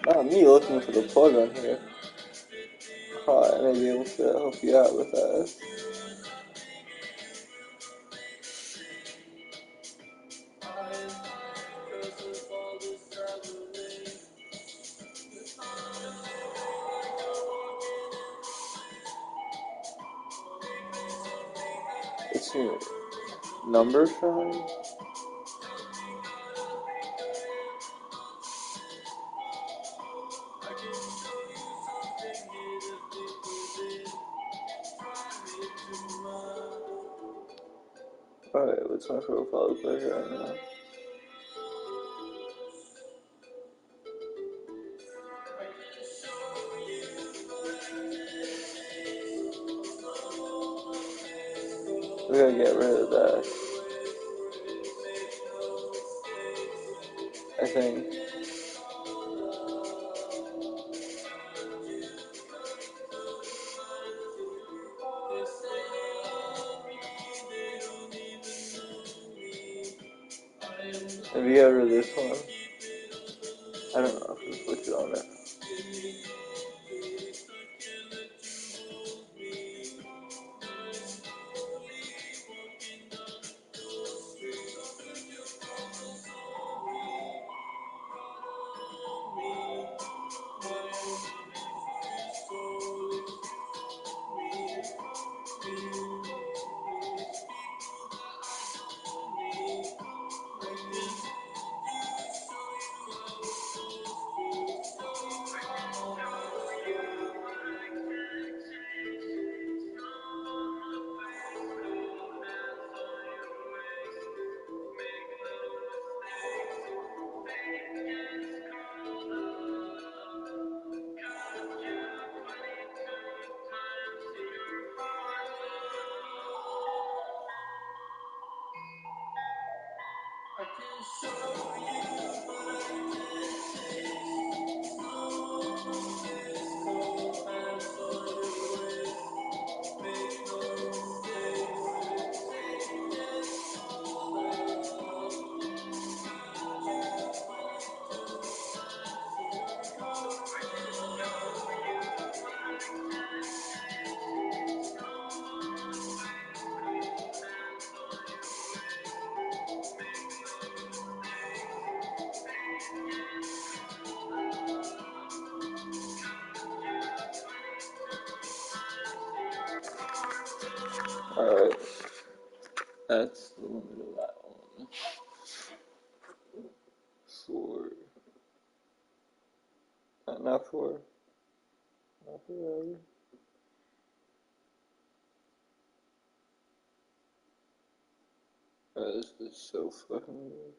Not me looking for the plug on here. Hi, I may be able to help you out with that. It's your number showing? Alright, what's my profile look like right now? We gotta get rid of that. I think. Maybe get rid of this one. I don't know if we put it on it. Alright. That's the limit of that one. 4. Not 4. Not 4. This is so fucking weird.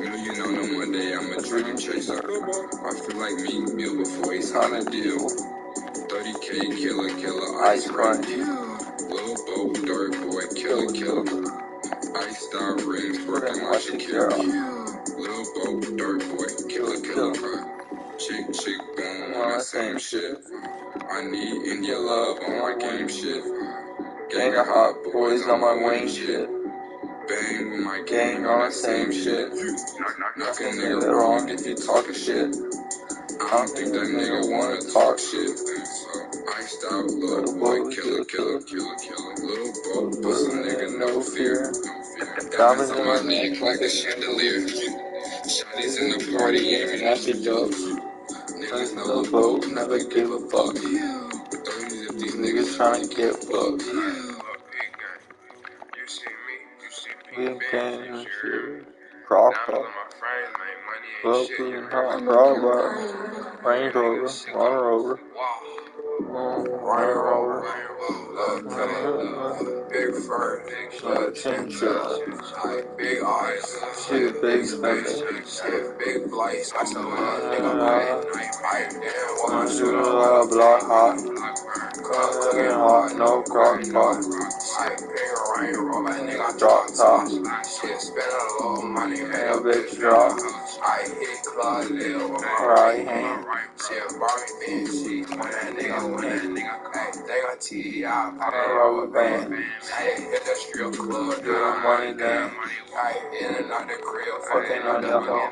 Million on them one day, I'm a dream chaser. I feel like Meek Mill before he signed a deal. 30K, killer, ice crunch. Lil Bo, dirt boy, killer. Iced out rings, working like Shakira. Lil Bo, dirt boy, killer. Chick, boom, on that same shit. I need India love on my game shit. Gang of hot boys on my wing shit. Bang with my gang on that same shit. Knock a nigga wrong if you talking shit. I don't think that nigga wanna talk shit. Iced out, little boy, killer. Little Bo, bust a nigga, no fear. Diamonds on my neck like a chandelier. Shotties in the party aiming at the dope. Niggas know the boat, never give a fuck. 30s if these niggas tryna get fucked. You see me, we can shit. Crock. Well, cruising hot, Range Rover, Runner Rover. Big fur, chinchilla. Big eyes, she a big spender. Big flights, I saw my nigga pipe down. Wanna shoot a block hot. Hot, no crock pot. Big rain, roll that nigga drop top. Shit, spend a little money, made a bitch drop. I hit club, live with my right hand. Shit, Barbie bitch, when that nigga. Hey, they got T.I. pop a rubber band. Hey, hit the strip club, do the money then. Hey, in and out the crib, fucking on the hoe.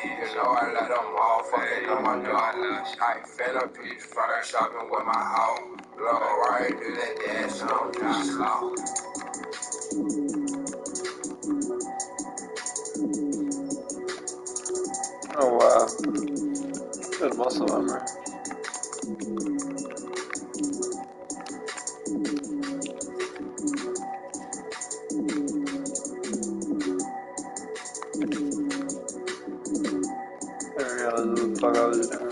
You know I let them all fucking on my dog. I finna peach fire shopping with my hoe. Blow right through that dash on top slow. Oh wow, good muscle memory. I didn't realize what the fuck I was doing.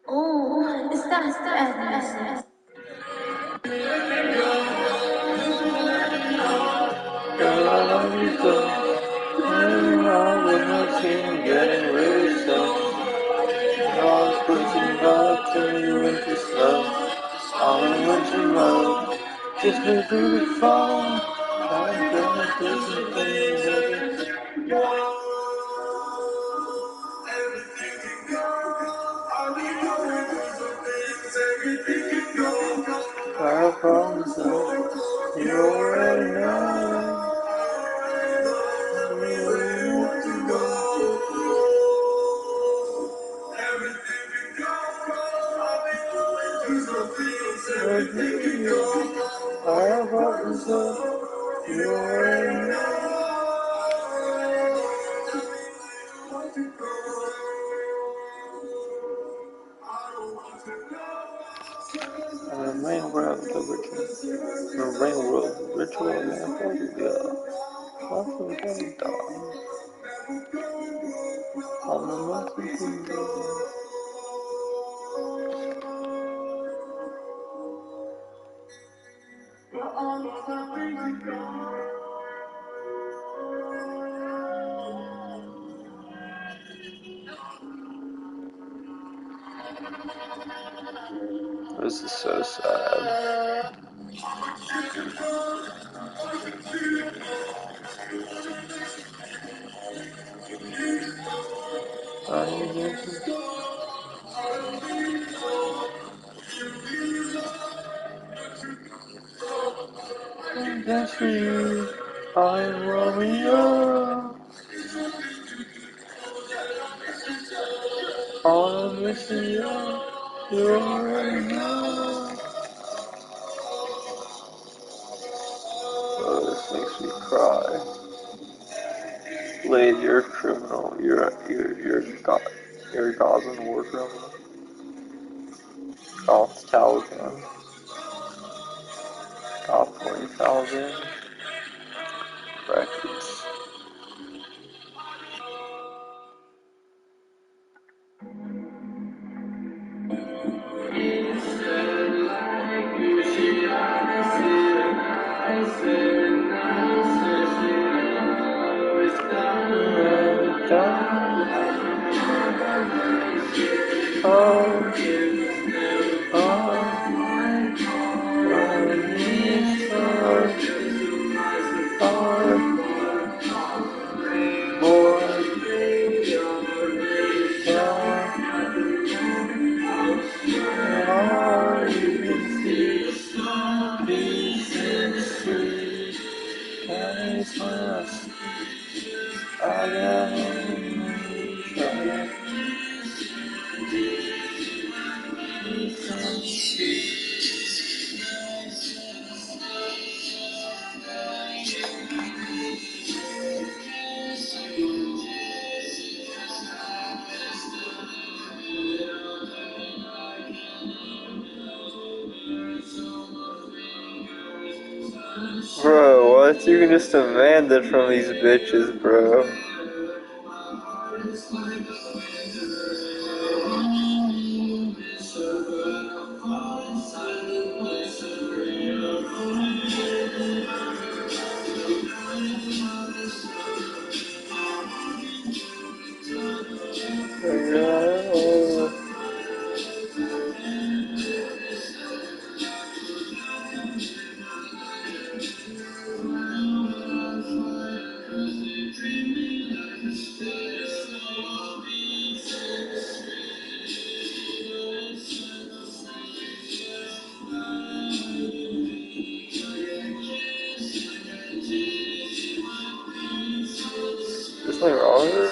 Oh, estás Edmonds. Getting really stuck. I was pushing back to you into snow. I'm winter mode. Kiss me through the phone. I'm gonna do some things. Everything can go. I'll be going through some things. Everything can go. I promise that you already know. Where you want to go. Everything can go. I'll be going through some things. Everything can go. I promise that you already know. Rain world the ritual. Rain world ritual and fuck yeah. I'm so gonna die. I'm the most important. This is so sad. That's for you. I'm Romeo. I'm missing you. You already know. Oh, this makes me cry. Blade, you're a criminal. You're a Goslin war criminal. Golf Talisman. Golf 20,000. Records. Bro, what? You can just demand it from these bitches, bro. Is something wrong with her?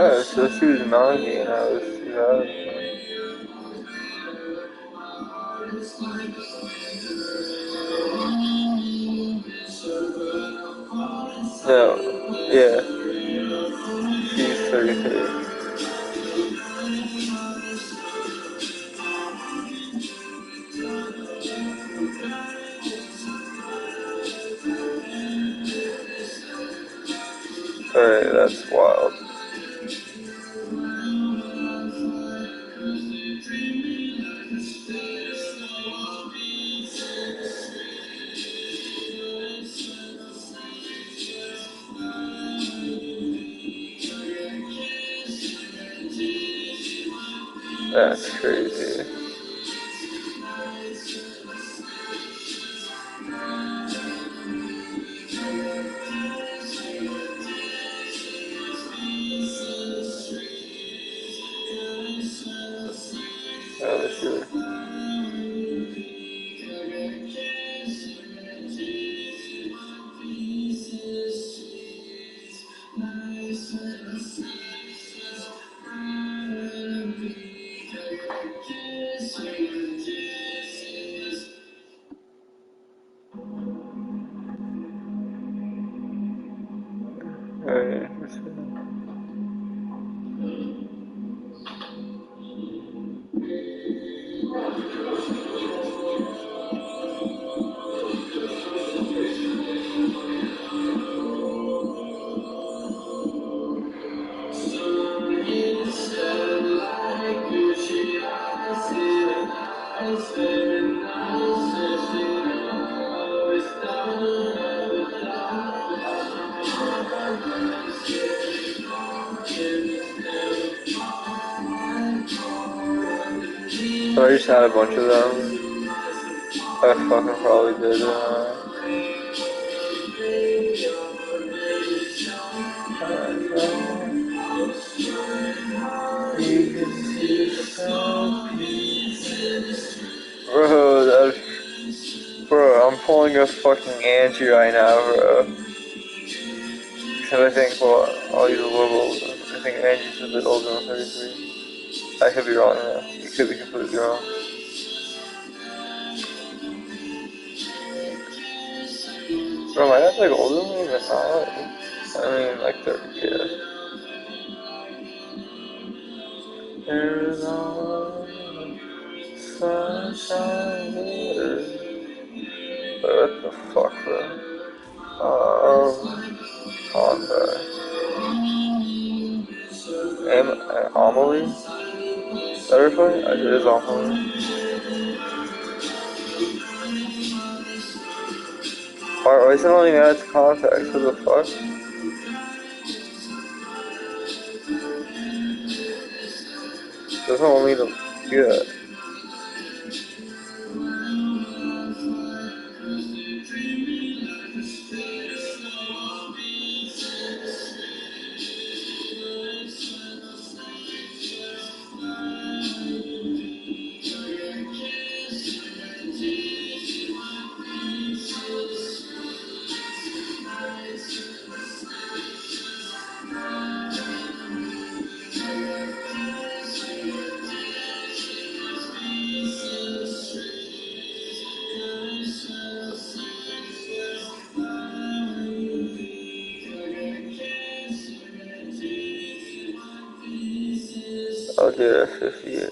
Oh, so she was 90 and I was 2000. No, yeah. She's 33. Alright, that's wild. That's crazy. Oh, sure. But I just had a bunch of them. I fucking probably did. Bro, I'm pulling a fucking Angie right now, bro. Because I think, well, I'll use a little older. I think Angie's a bit older than 33. I could be wrong though. You could be completely wrong. Bro, my dad's like older than me, but not. I mean, like 30, yeah. There's always sunshine here. What the fuck, bro? Honda. Amelie? Is that her phone? It is Amelie. Why is it only add to contacts? What the fuck? Doesn't want me to do that. I'll do it at 58.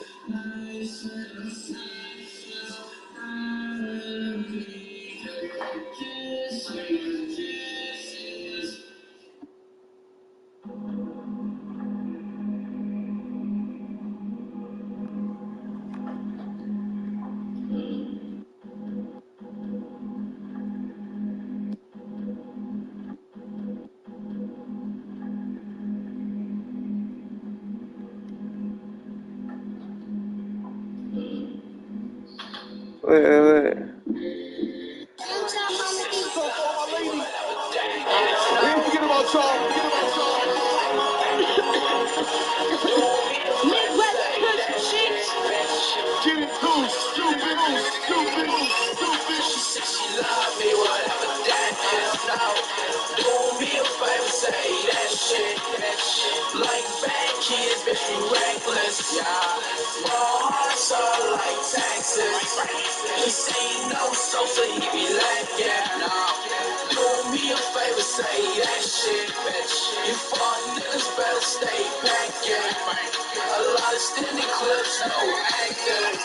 Wait. Forget about y'all. Get it too stupid. She said she love me, whatever that is. Now, do me a favor, say that shit. Like bad kids, bitch, we reckless, yeah. Small hearts are like taxes. He say no, so he be like, yeah, no. Do me a favor, say that shit, bitch. You fuck niggas better stay back, yeah. A lot of standing clips, no acting.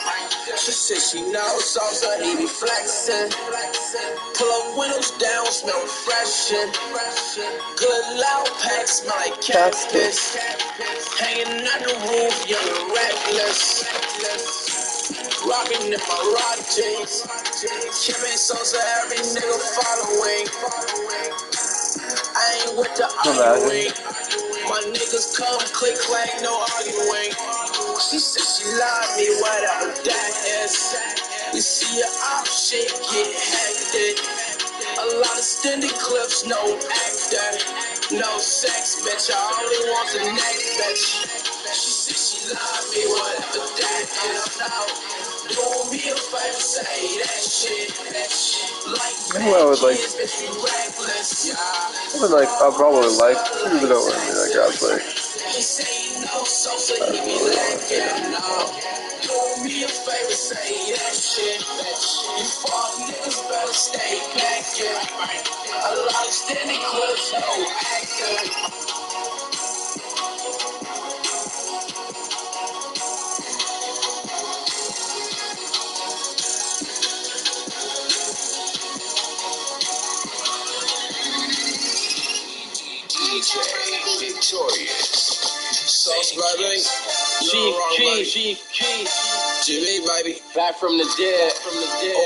She said she knows songs, so he be flexing. Pull up windows down, smell refreshing. Good loud pack, smell like cactus. Hanging on the roof, young and reckless. Rockin' in my rock jeans. Chippin' Sosa, every nigga following. I ain't with the arguing. My niggas come click clang, no arguing. She said she love me, whatever that is. We see your op shit get hectic. A lot of standing clips, no actor. No sex, bitch, I only want the neck, bitch. She said she love me, whatever that is. Now, do me a favor, say that shit. Like I would like. bitch, you reckless, yeah. I'll probably like. Even though that guy's like. He say no, so he be like, yeah, no. Do me a favor, say that shit, bitch. You fuck niggas better stay back, yeah. A lot of standing clips, no acting. DJ Victorious. Sauce, baby. Chief. Jimmy, baby. Back from the dead.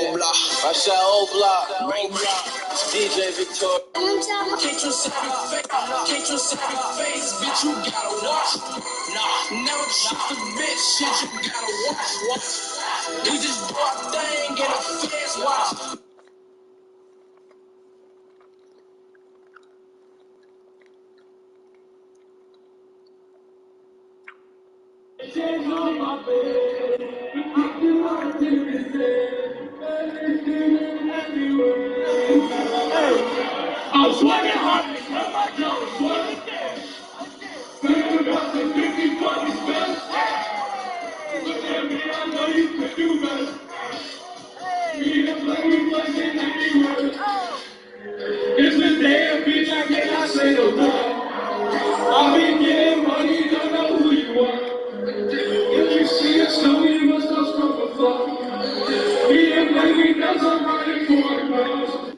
Old block. I said old block. DJ Victorious. Can't you see your face, bitch, you gotta watch. Nah, never trust a bitch, shit, you gotta watch. We just do our thing and our fans watch. I was working hard to cut my job, working there. Thinking about the 50 fucking spells. Look at me, I know you can do better. Me and play, we flexing anywhere. It's been damn, bitch, I cannot say no more. I've been getting money, don't know who you are. If you see us, know you must have from afar. Me and play, we know I'm running for the miles.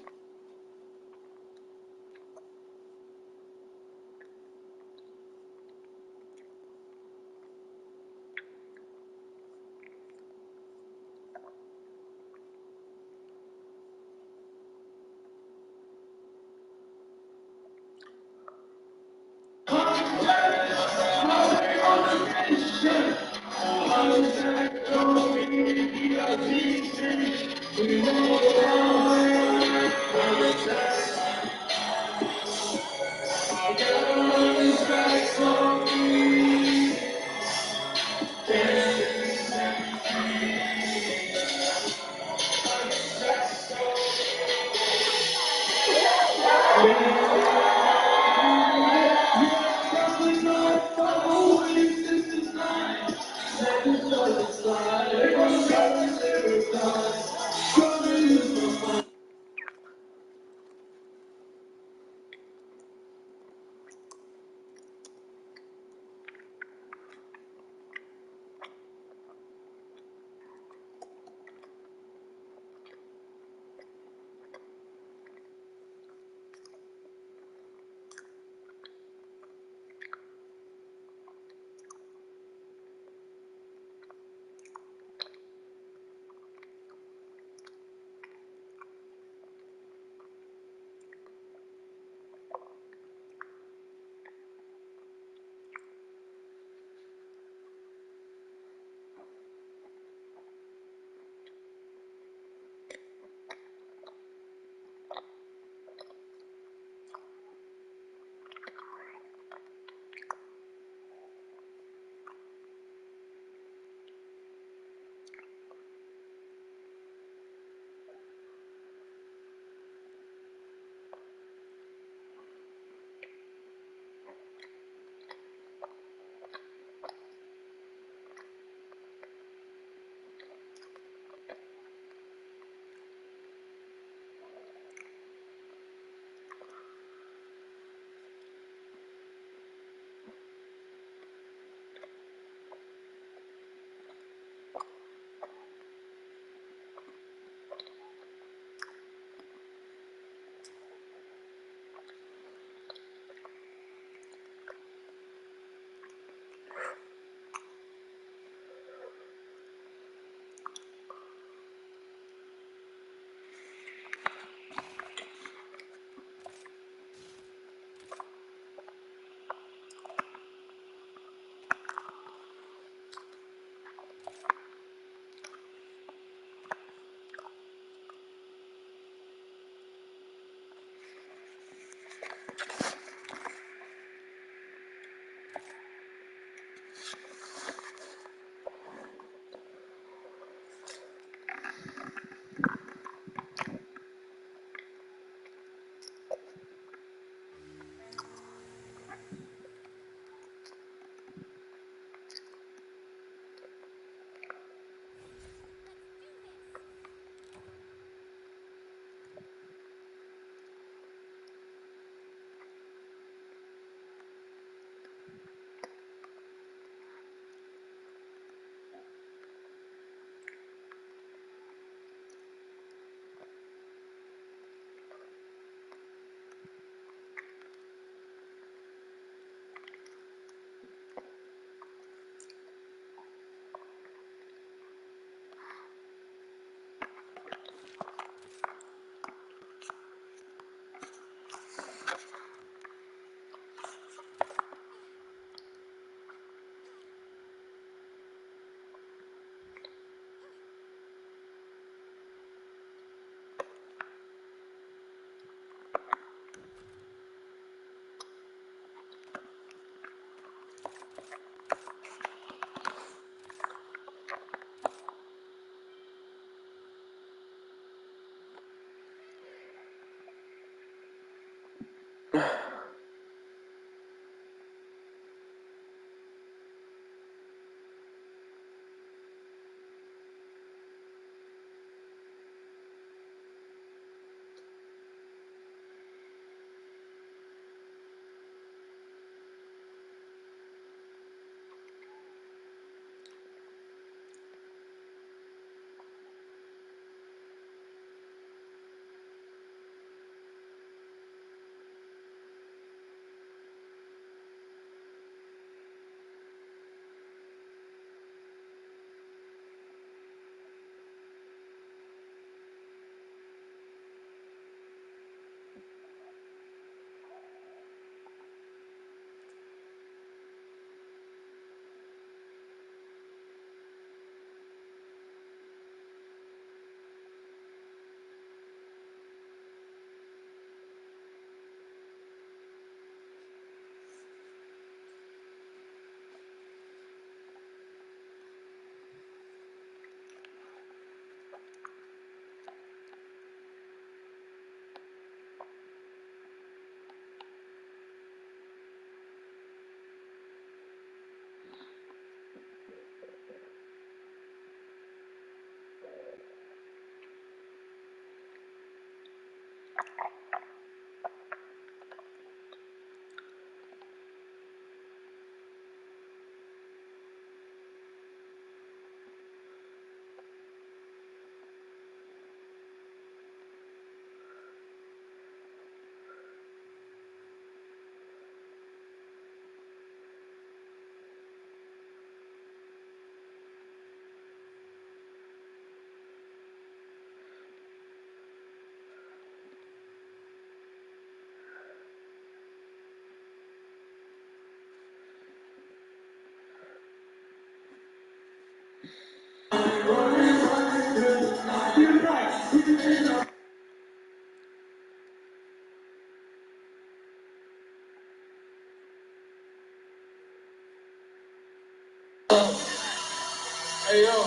Hey yo.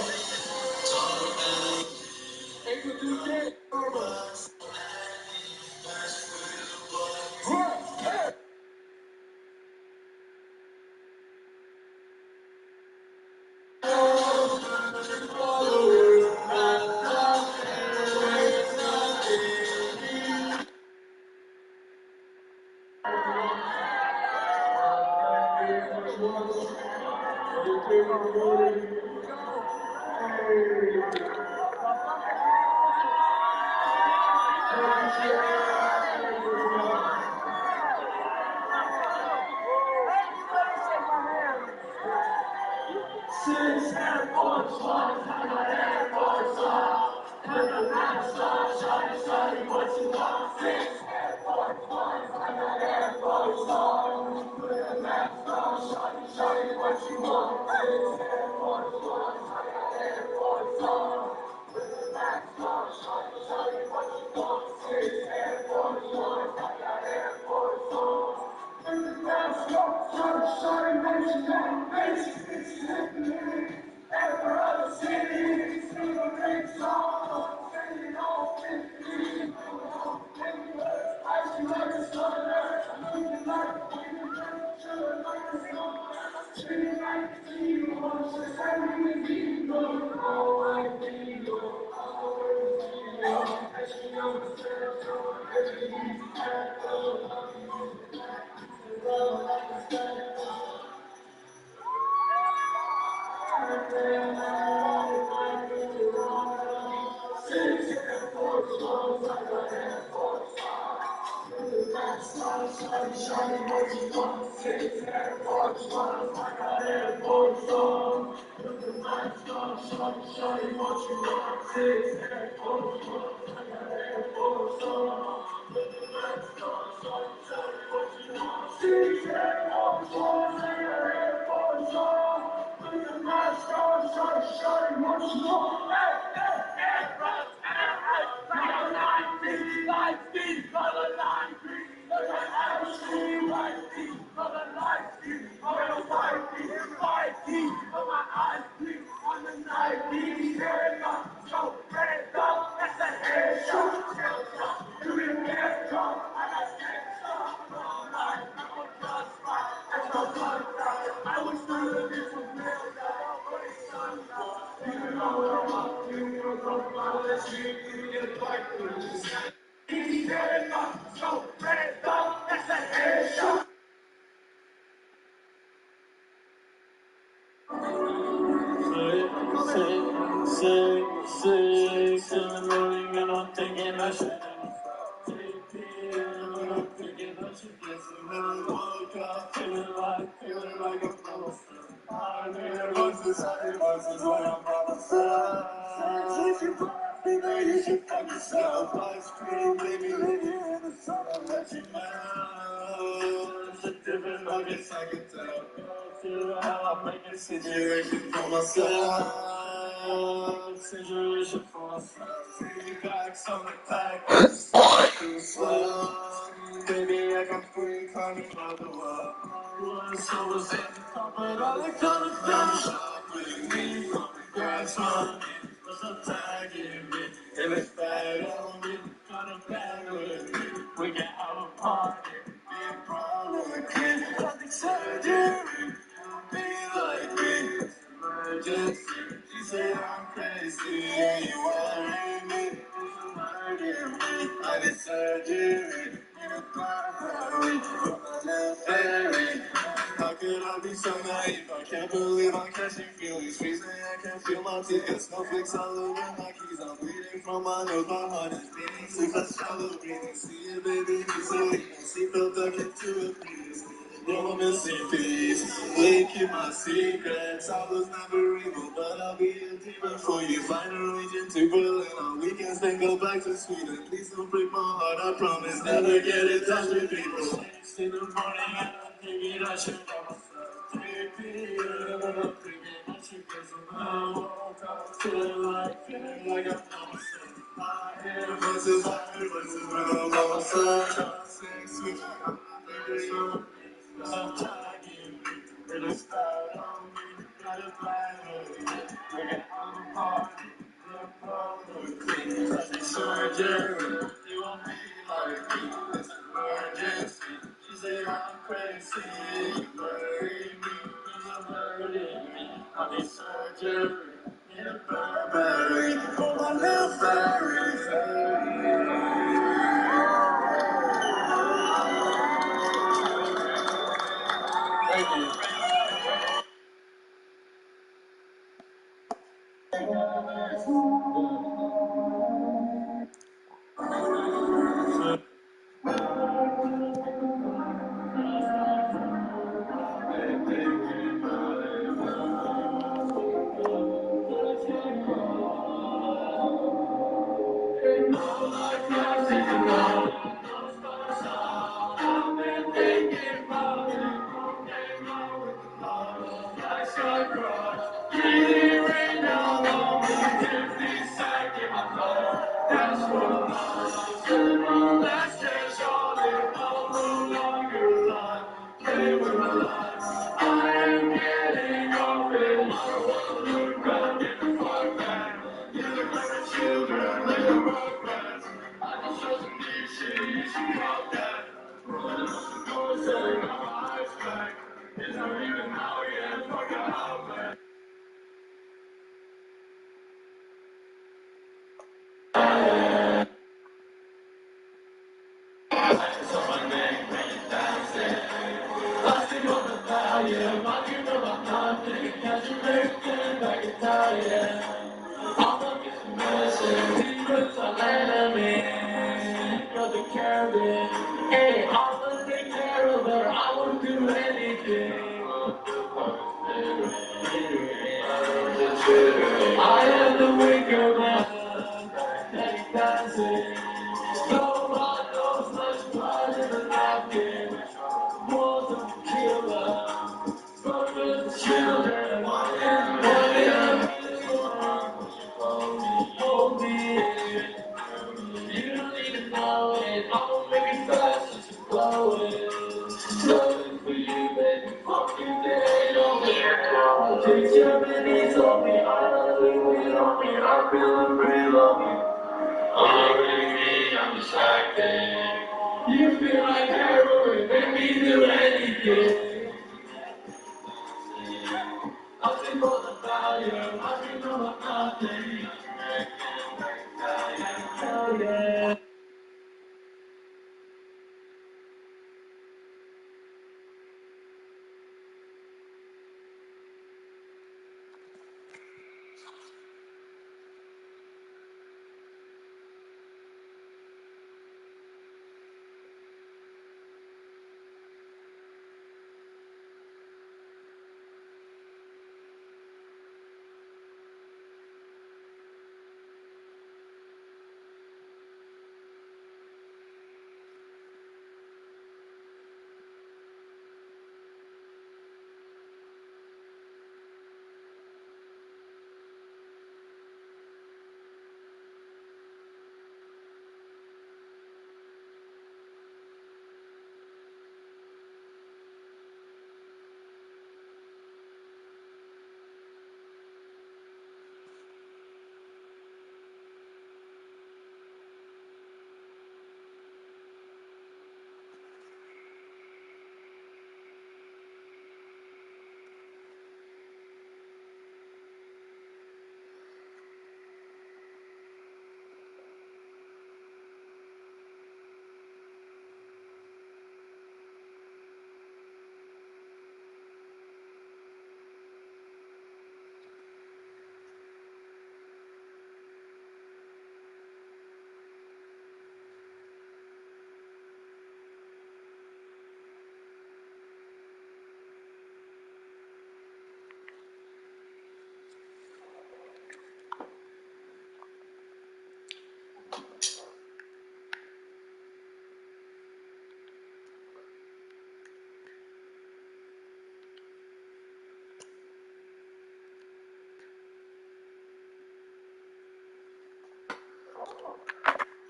Hey, producer.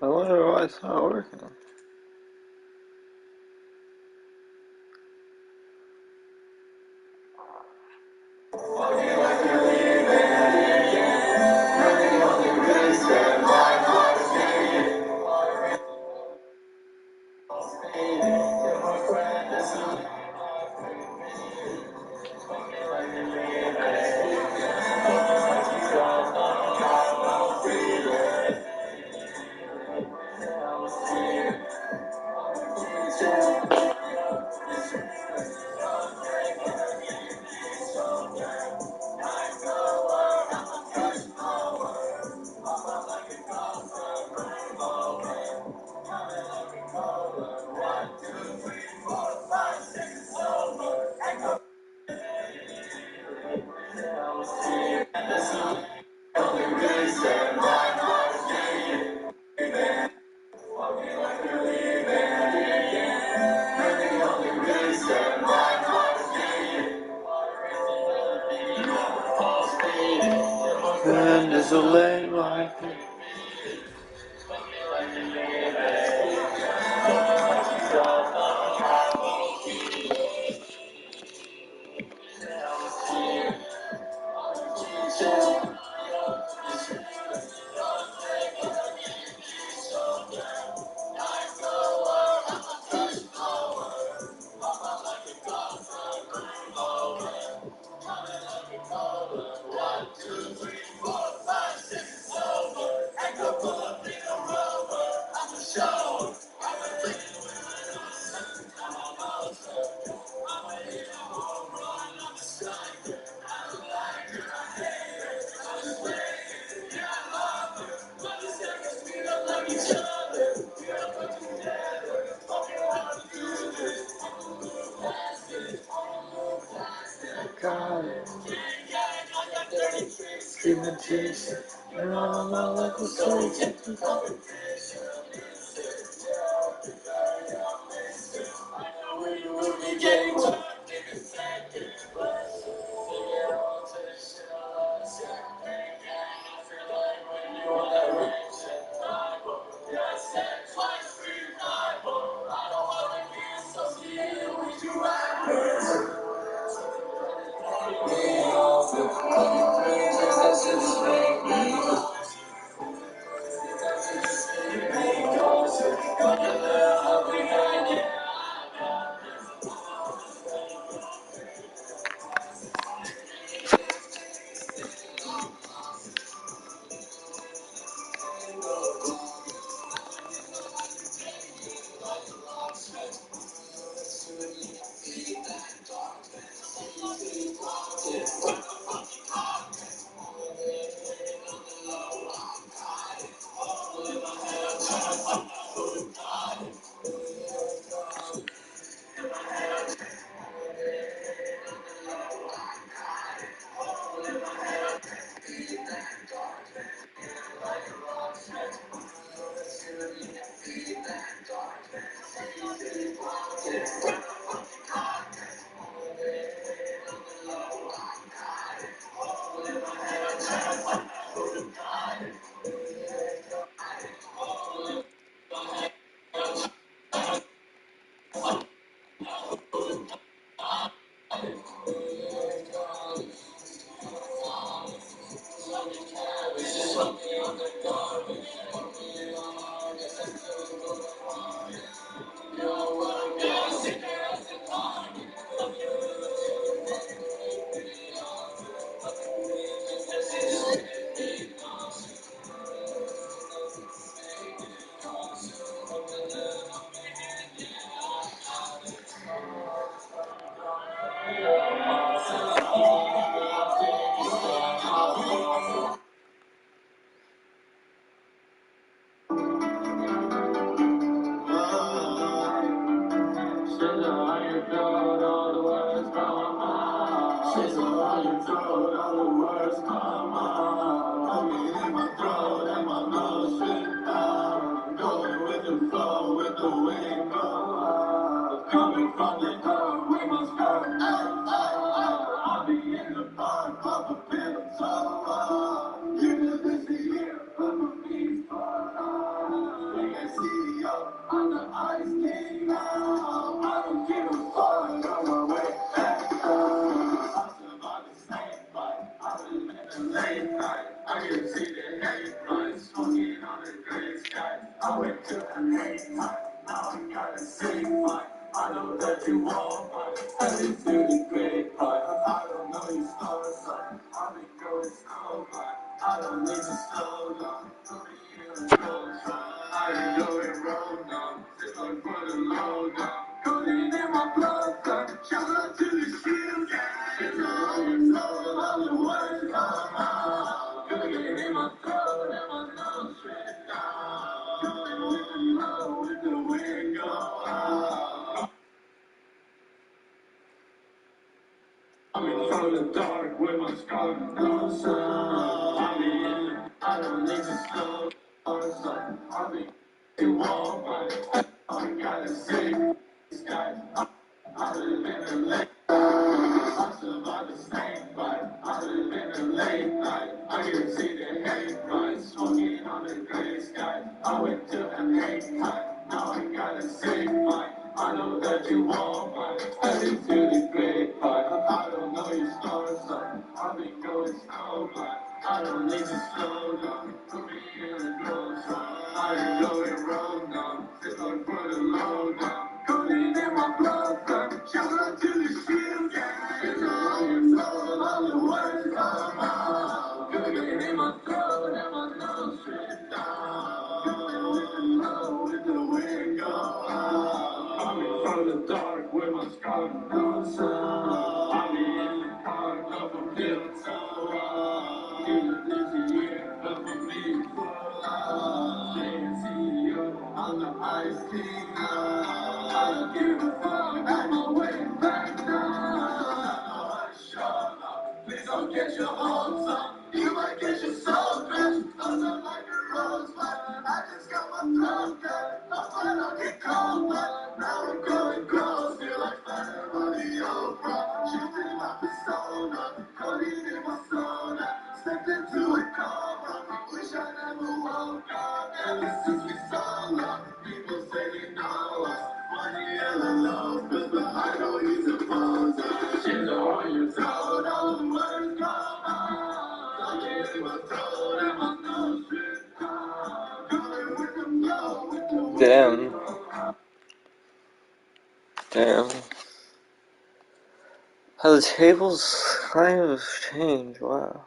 I wonder why it's not working. And there's a late life. God, screaming cheese, and all my local streets. night. I can see the headlights smoking on the gray sky. I went to a late night. Now I got a sick fight. I know that you won't fight. Heading to the great fight. I don't know your star sign. I've been going slow, but I don't need to slow down. Put me in a slow try. I ain't going road now. Just like for the low down. Codeine in my blood, son. Shout out to the shield gang. It's all your soul, all the words come out. Codeine in my throat, and my nose straight down. Going with the flow, with the wind go out. Coming from the dark with my scar, no sound. I mean, I don't need to slow down. I'll be you won't find. I gotta see skies. I live in the late. I survived the snake bite. I live in the late night. I can see the hate rise, smoking on the gray sky. I went to a late night. Now I got a sick fight. I know that you won't find. Heading to the great fight. I don't know your star sign. I've been going slow, but I don't need to slow down. Put me in a close run. I ain't going road now. Just like for the low down. Codeine in my blood, son. Shout out to the shield gang. It's all your soul, all the words come out. Codeine in my throat, and my nose straight down. Going with the flow, with the wind go out. Coming from the dark with my scar, no sound. I be in the park of a pill, so even this year, but for me, for love. CEO on the ice king now. I don't give a fuck, I'm on my way back now. Shut up, please don't get your hopes up. You might get your soul crushed, cause I'm like a rosebud. I just got my throat cut, I'm fine, I'll get cold, but now I'm going close. Feel like fire on the Oprah, shifting my persona, codeine in my soda, stepped into a coma. Wish I never woke up, ever since we saw love. People say they know us, money yellow low, cause behind all he's a poser. Shit on your throat, all the words come out. Sucking in my throat and my nose straight down. Going with the flow, with the wind. Damn. How the tables kind of changed, wow.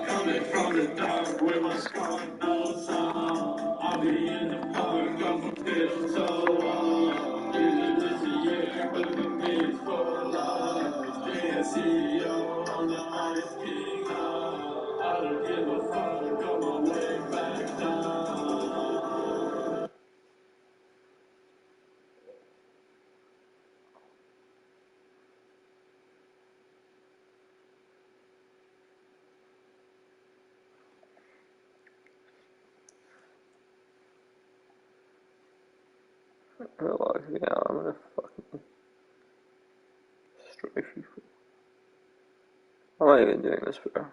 Coming from the dark with my scar, no sound. I'll be in the park, I'm a pill, so even this year, but for me it's for love. CEO on the ice king now. I don't give a fuck, I'm on my way back down. Lock me out, I'm gonna fucking destroy people. I'm not even doing this, bro.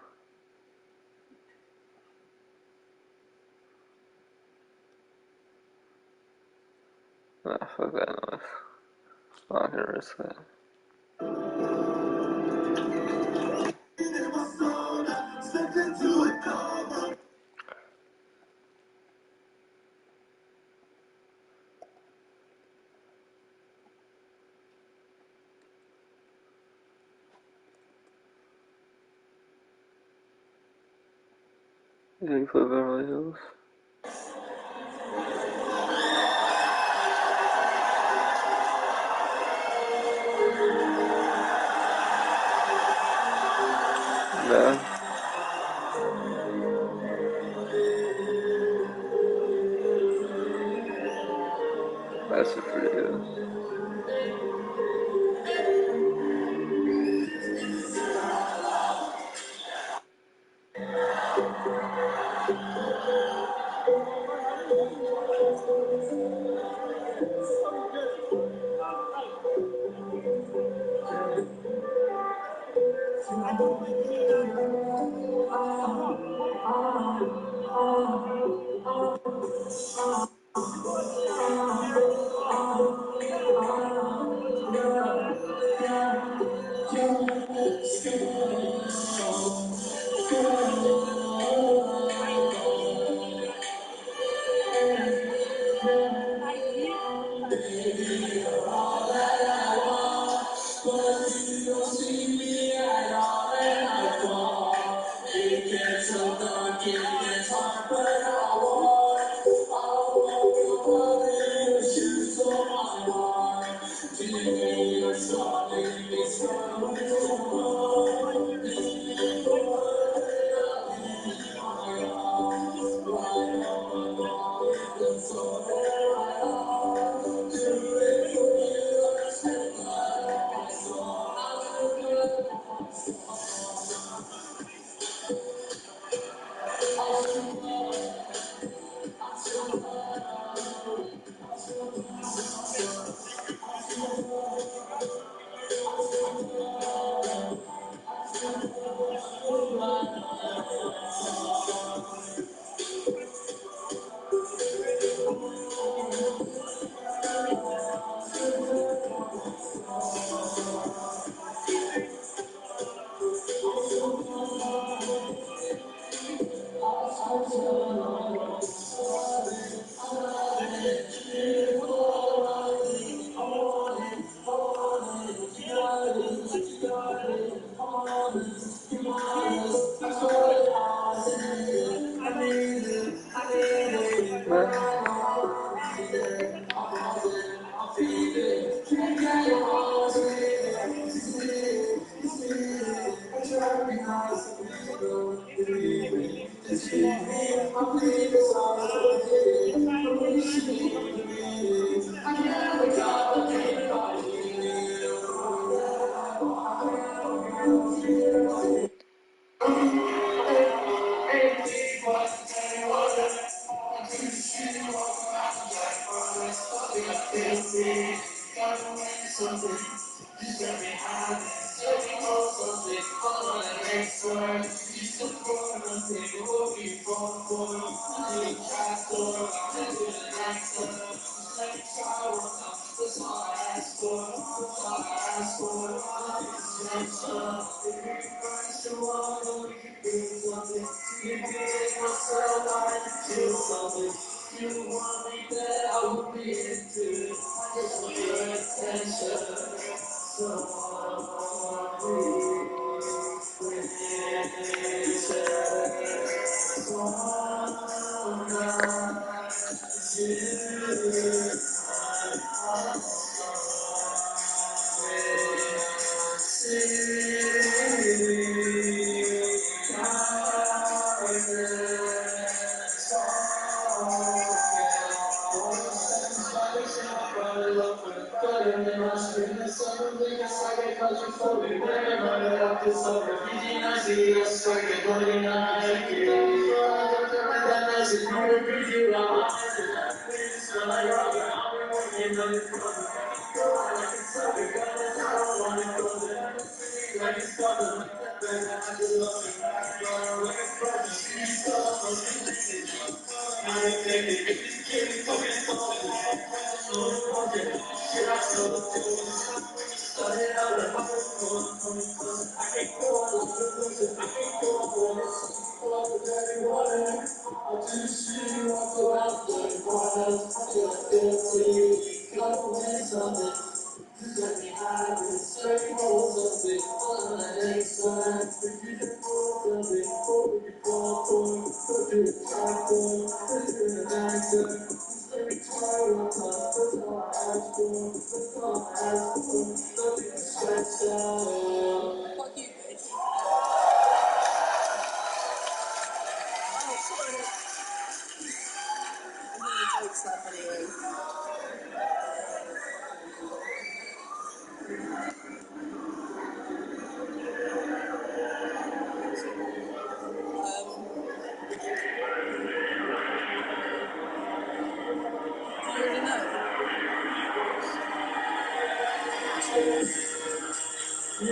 Nah, fuck that noise. I'm not gonna risk that. You play Beverly Hills? That's pretty good. I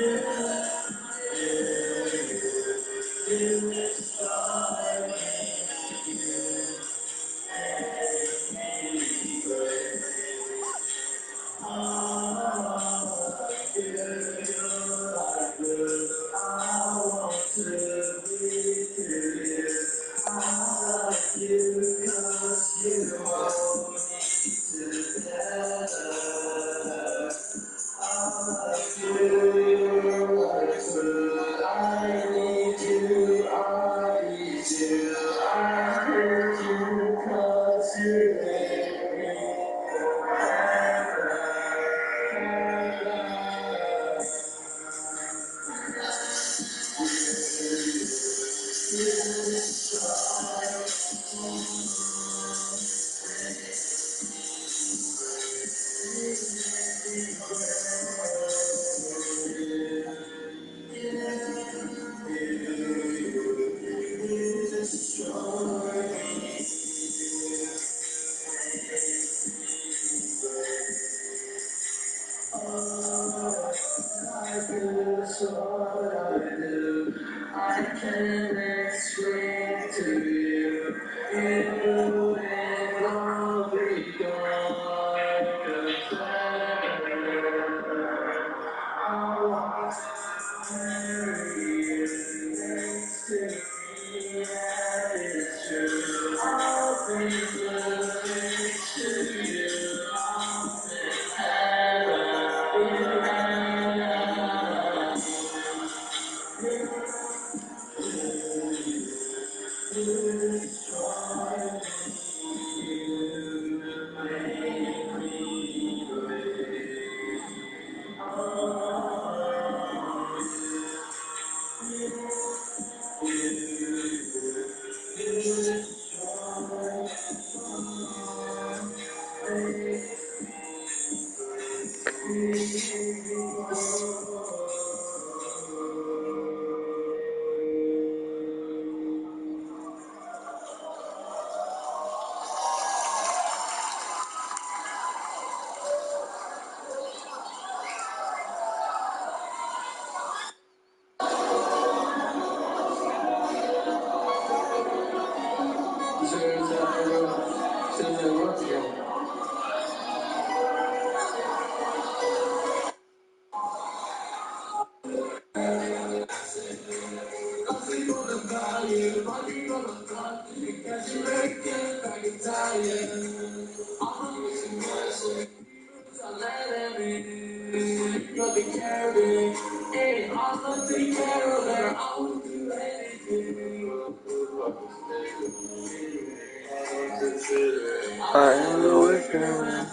know it can.